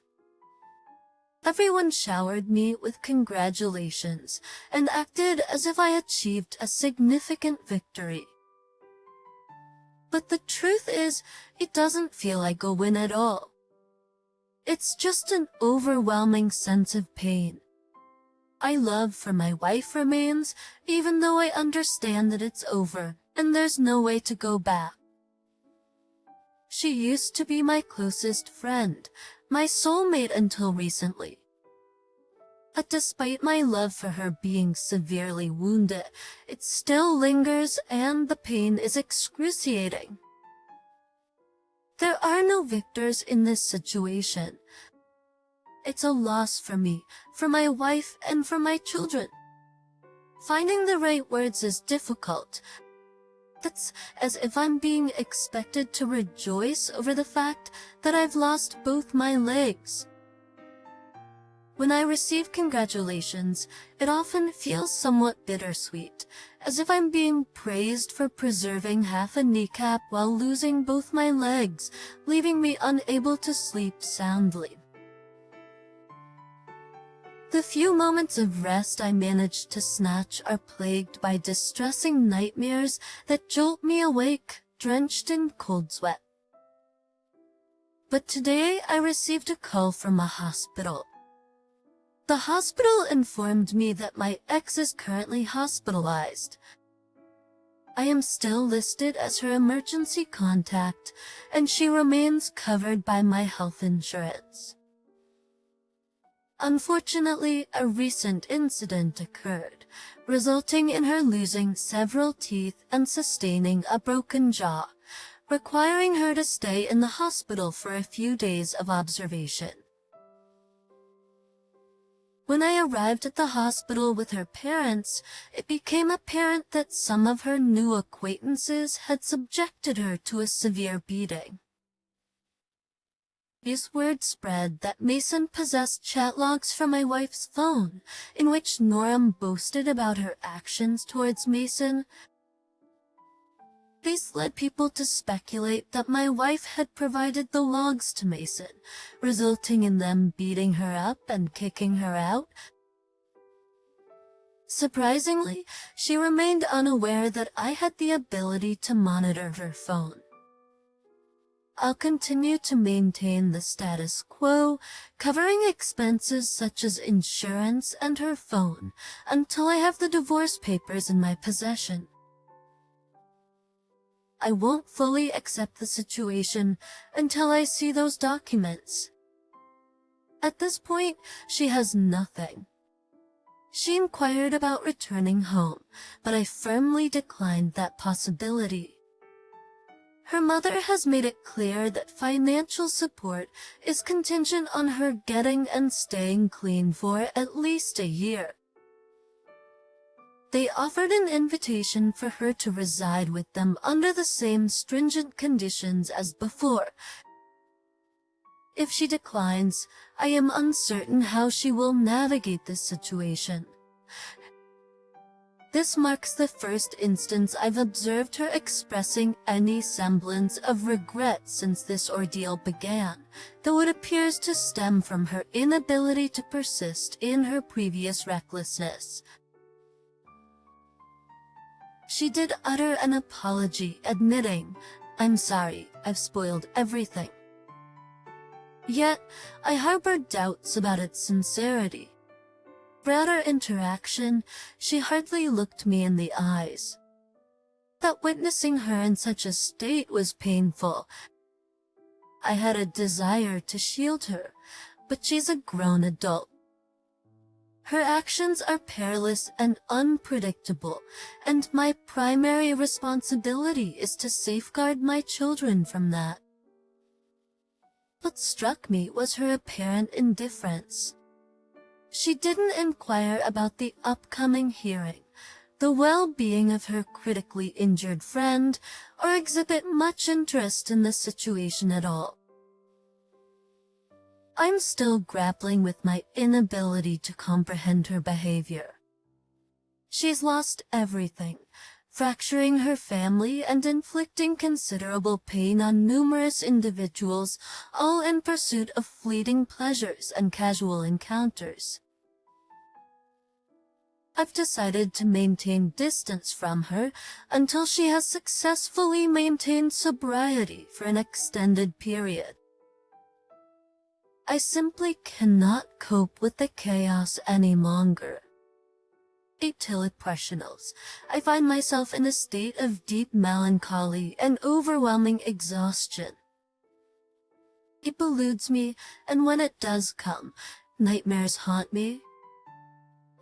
Everyone showered me with congratulations and acted as if I achieved a significant victory. But the truth is, it doesn't feel like a win at all. It's just an overwhelming sense of pain. My love for my wife remains, even though I understand that it's over and there's no way to go back. She used to be my closest friend, my soulmate until recently. But despite my love for her being severely wounded, it still lingers and the pain is excruciating. There are no victors in this situation. It's a loss for me, for my wife, and for my children. Finding the right words is difficult. It's as if I'm being expected to rejoice over the fact that I've lost both my legs. When I receive congratulations, it often feels somewhat bittersweet, as if I'm being praised for preserving half a kneecap while losing both my legs, leaving me unable to sleep soundly. The few moments of rest I manage to snatch are plagued by distressing nightmares that jolt me awake, drenched in cold sweat. But today I received a call from a hospital. The hospital informed me that my ex is currently hospitalized. I am still listed as her emergency contact, and she remains covered by my health insurance. Unfortunately, a recent incident occurred, resulting in her losing several teeth and sustaining a broken jaw, requiring her to stay in the hospital for a few days of observation. When I arrived at the hospital with her parents, it became apparent that some of her new acquaintances had subjected her to a severe beating. These word spread that Mason possessed chat logs from my wife's phone, in which Norm boasted about her actions towards Mason. These led people to speculate that my wife had provided the logs to Mason, resulting in them beating her up and kicking her out. Surprisingly, she remained unaware that I had the ability to monitor her phone. I'll continue to maintain the status quo, covering expenses such as insurance and her phone, until I have the divorce papers in my possession. I won't fully accept the situation until I see those documents. At this point, she has nothing. She inquired about returning home, but I firmly declined that possibility. Her mother has made it clear that financial support is contingent on her getting and staying clean for at least a year. They offered an invitation for her to reside with them under the same stringent conditions as before. If she declines, I am uncertain how she will navigate this situation. This marks the first instance I've observed her expressing any semblance of regret since this ordeal began, though it appears to stem from her inability to persist in her previous recklessness. She did utter an apology, admitting, "I'm sorry, I've spoiled everything." Yet, I harbored doubts about its sincerity. Throughout our interaction, she hardly looked me in the eyes. That witnessing her in such a state was painful. I had a desire to shield her, but she's a grown adult. Her actions are perilous and unpredictable, and my primary responsibility is to safeguard my children from that. What struck me was her apparent indifference. She didn't inquire about the upcoming hearing, the well-being of her critically injured friend, or exhibit much interest in the situation at all. I'm still grappling with my inability to comprehend her behavior. She's lost everything, fracturing her family and inflicting considerable pain on numerous individuals, all in pursuit of fleeting pleasures and casual encounters. I've decided to maintain distance from her until she has successfully maintained sobriety for an extended period. I simply cannot cope with the chaos any longer. Professionals, I find myself in a state of deep melancholy and overwhelming exhaustion. It eludes me, and when it does come, nightmares haunt me.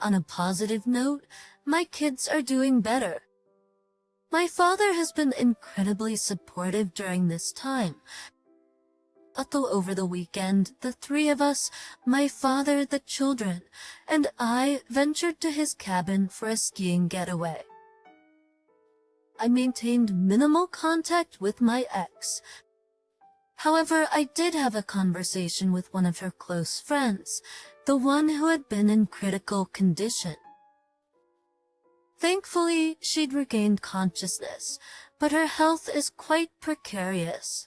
On a positive note, my kids are doing better. My father has been incredibly supportive during this time. Although over the weekend, the three of us, my father, the children, and I ventured to his cabin for a skiing getaway. I maintained minimal contact with my ex. However, I did have a conversation with one of her close friends, the one who had been in critical condition. Thankfully, she'd regained consciousness, but her health is quite precarious.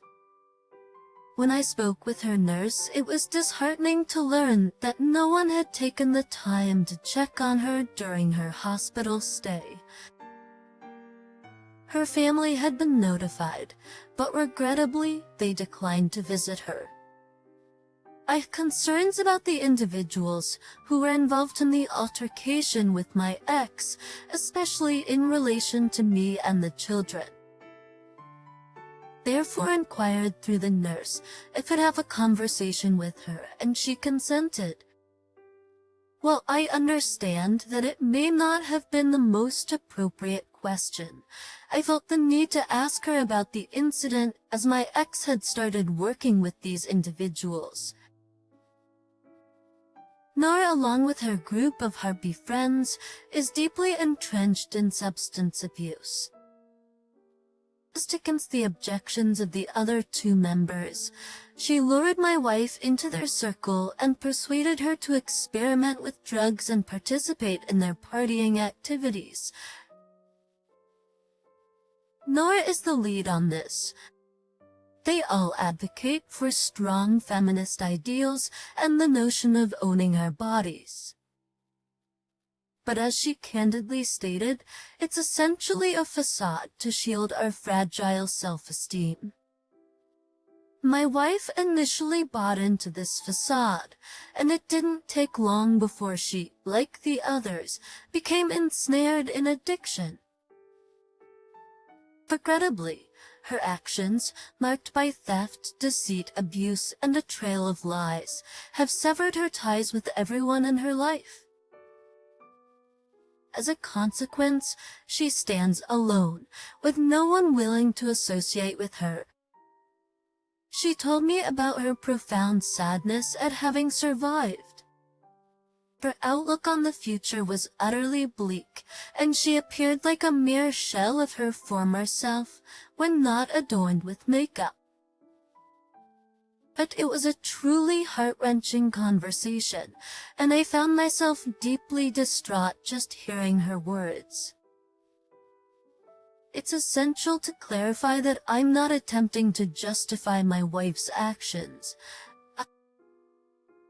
When I spoke with her nurse, it was disheartening to learn that no one had taken the time to check on her during her hospital stay. Her family had been notified, but regrettably, they declined to visit her. I have concerns about the individuals who were involved in the altercation with my ex, especially in relation to me and the children. Therefore inquired through the nurse if I'd have a conversation with her, and she consented. While I understand that it may not have been the most appropriate question, I felt the need to ask her about the incident as my ex had started working with these individuals. Nora, along with her group of harpy friends, is deeply entrenched in substance abuse. Against the objections of the other two members, she lured my wife into their circle and persuaded her to experiment with drugs and participate in their partying activities. Nora is the lead on this. They all advocate for strong feminist ideals and the notion of owning our bodies. But as she candidly stated, it's essentially a facade to shield our fragile self-esteem. My wife initially bought into this facade, and it didn't take long before she, like the others, became ensnared in addiction. Regrettably, her actions, marked by theft, deceit, abuse, and a trail of lies, have severed her ties with everyone in her life. As a consequence, she stands alone, with no one willing to associate with her. She told me about her profound sadness at having survived. Her outlook on the future was utterly bleak, and she appeared like a mere shell of her former self when not adorned with makeup. But it was a truly heart-wrenching conversation, and I found myself deeply distraught just hearing her words. It's essential to clarify that I'm not attempting to justify my wife's actions.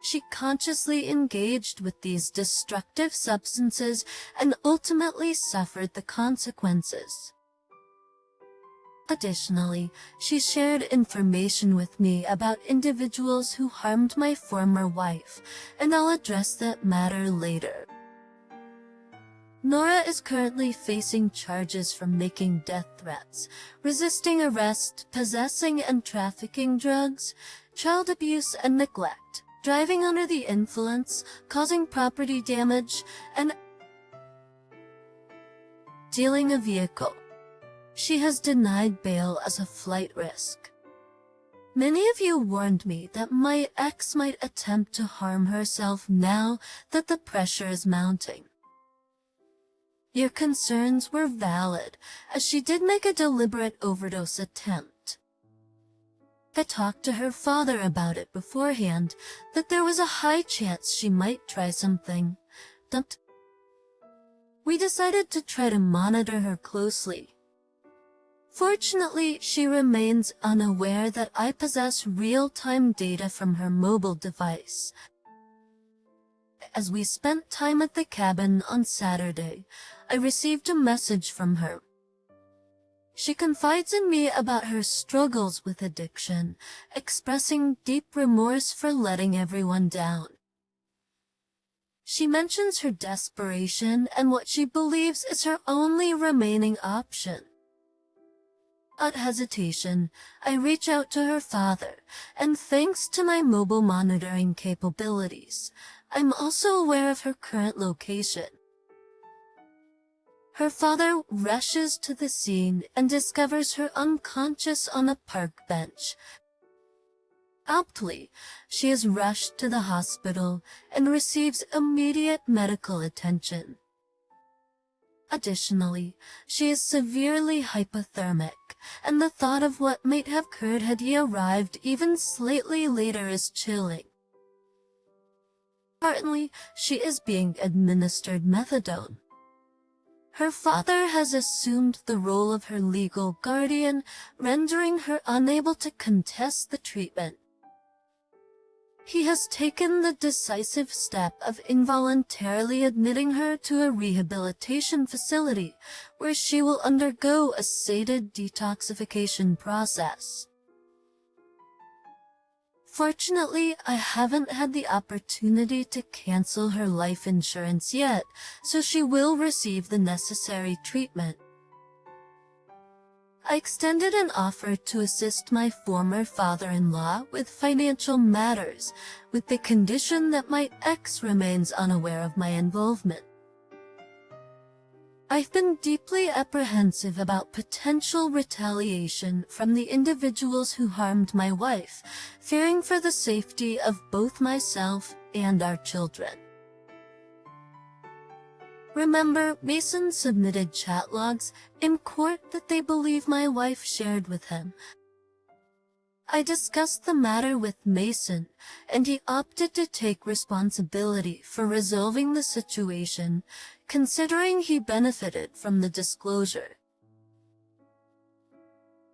She consciously engaged with these destructive substances and ultimately suffered the consequences. Additionally, she shared information with me about individuals who harmed my former wife, and I'll address that matter later. Nora is currently facing charges for making death threats, resisting arrest, possessing and trafficking drugs, child abuse and neglect, driving under the influence, causing property damage, and stealing a vehicle. She has denied bail as a flight risk. Many of you warned me that my ex might attempt to harm herself now that the pressure is mounting. Your concerns were valid, as she did make a deliberate overdose attempt. I talked to her father about it beforehand, that there was a high chance she might try something. We decided to try to monitor her closely. Fortunately, she remains unaware that I possess real-time data from her mobile device. As we spent time at the cabin on Saturday, I received a message from her. She confides in me about her struggles with addiction, expressing deep remorse for letting everyone down. She mentions her desperation and what she believes is her only remaining option. Without hesitation, I reach out to her father, and thanks to my mobile monitoring capabilities, I'm also aware of her current location. Her father rushes to the scene and discovers her unconscious on a park bench. Promptly, she is rushed to the hospital and receives immediate medical attention. Additionally, she is severely hypothermic, and the thought of what might have occurred had he arrived even slightly later is chilling. Currently, she is being administered methadone. Her father has assumed the role of her legal guardian, rendering her unable to contest the treatment. He has taken the decisive step of involuntarily admitting her to a rehabilitation facility, where she will undergo a sated detoxification process. Fortunately, I haven't had the opportunity to cancel her life insurance yet, so she will receive the necessary treatment. I extended an offer to assist my former father-in-law with financial matters, with the condition that my ex remains unaware of my involvement. I've been deeply apprehensive about potential retaliation from the individuals who harmed my wife, fearing for the safety of both myself and our children. Remember, Mason submitted chat logs in court that they believe my wife shared with him. I discussed the matter with Mason, and he opted to take responsibility for resolving the situation, considering he benefited from the disclosure.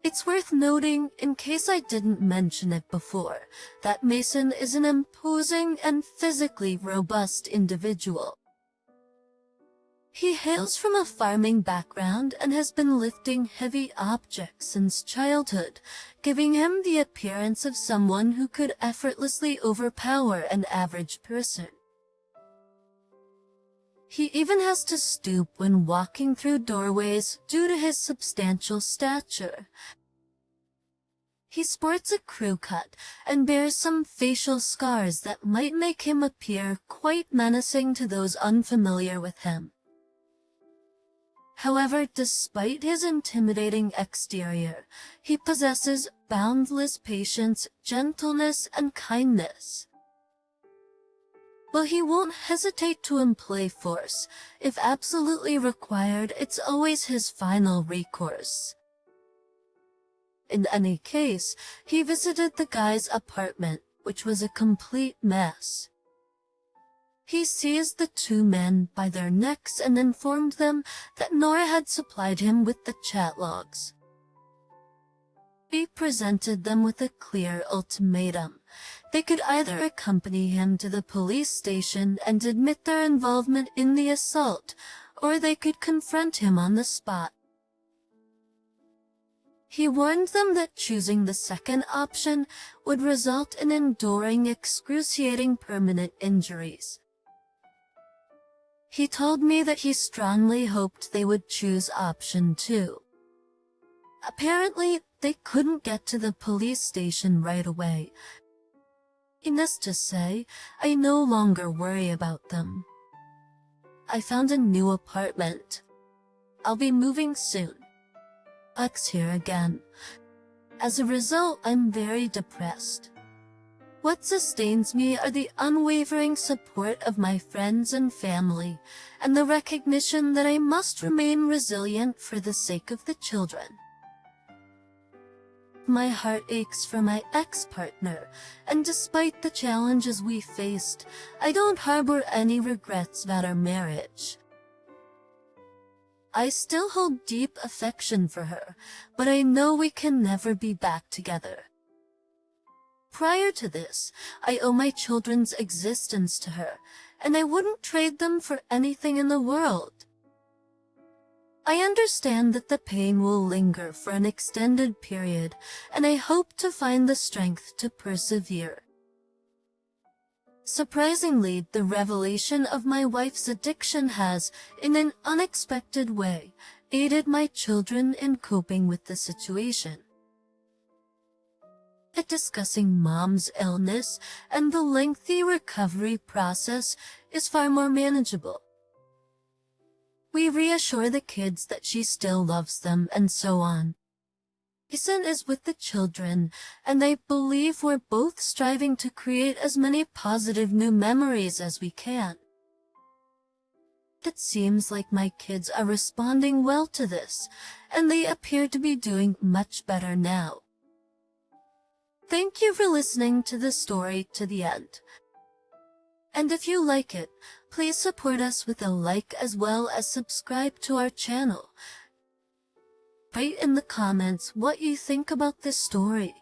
It's worth noting, in case I didn't mention it before, that Mason is an imposing and physically robust individual. He hails from a farming background and has been lifting heavy objects since childhood, giving him the appearance of someone who could effortlessly overpower an average person. He even has to stoop when walking through doorways due to his substantial stature. He sports a crew cut and bears some facial scars that might make him appear quite menacing to those unfamiliar with him. However, despite his intimidating exterior, he possesses boundless patience, gentleness, and kindness. While he won't hesitate to employ force, if absolutely required, it's always his final recourse. In any case, he visited the guy's apartment, which was a complete mess. He seized the two men by their necks and informed them that Nora had supplied him with the chat logs. He presented them with a clear ultimatum. They could either accompany him to the police station and admit their involvement in the assault, or they could confront him on the spot. He warned them that choosing the second option would result in enduring excruciating permanent injuries. He told me that he strongly hoped they would choose option 2. Apparently, they couldn't get to the police station right away. Needless to say, I no longer worry about them. I found a new apartment. I'll be moving soon. X here again. As a result, I'm very depressed. What sustains me are the unwavering support of my friends and family, and the recognition that I must remain resilient for the sake of the children. My heart aches for my ex-partner, and despite the challenges we faced, I don't harbor any regrets about our marriage. I still hold deep affection for her, but I know we can never be back together. Prior to this, I owe my children's existence to her, and I wouldn't trade them for anything in the world. I understand that the pain will linger for an extended period, and I hope to find the strength to persevere. Surprisingly, the revelation of my wife's addiction has, in an unexpected way, aided my children in coping with the situation. At discussing mom's illness and the lengthy recovery process is far more manageable. We reassure the kids that she still loves them and so on. Jason is with the children, and I believe we're both striving to create as many positive new memories as we can. It seems like my kids are responding well to this, and they appear to be doing much better now. Thank you for listening to the story to the end. And if you like it, please support us with a like as well as subscribe to our channel. Write in the comments what you think about this story.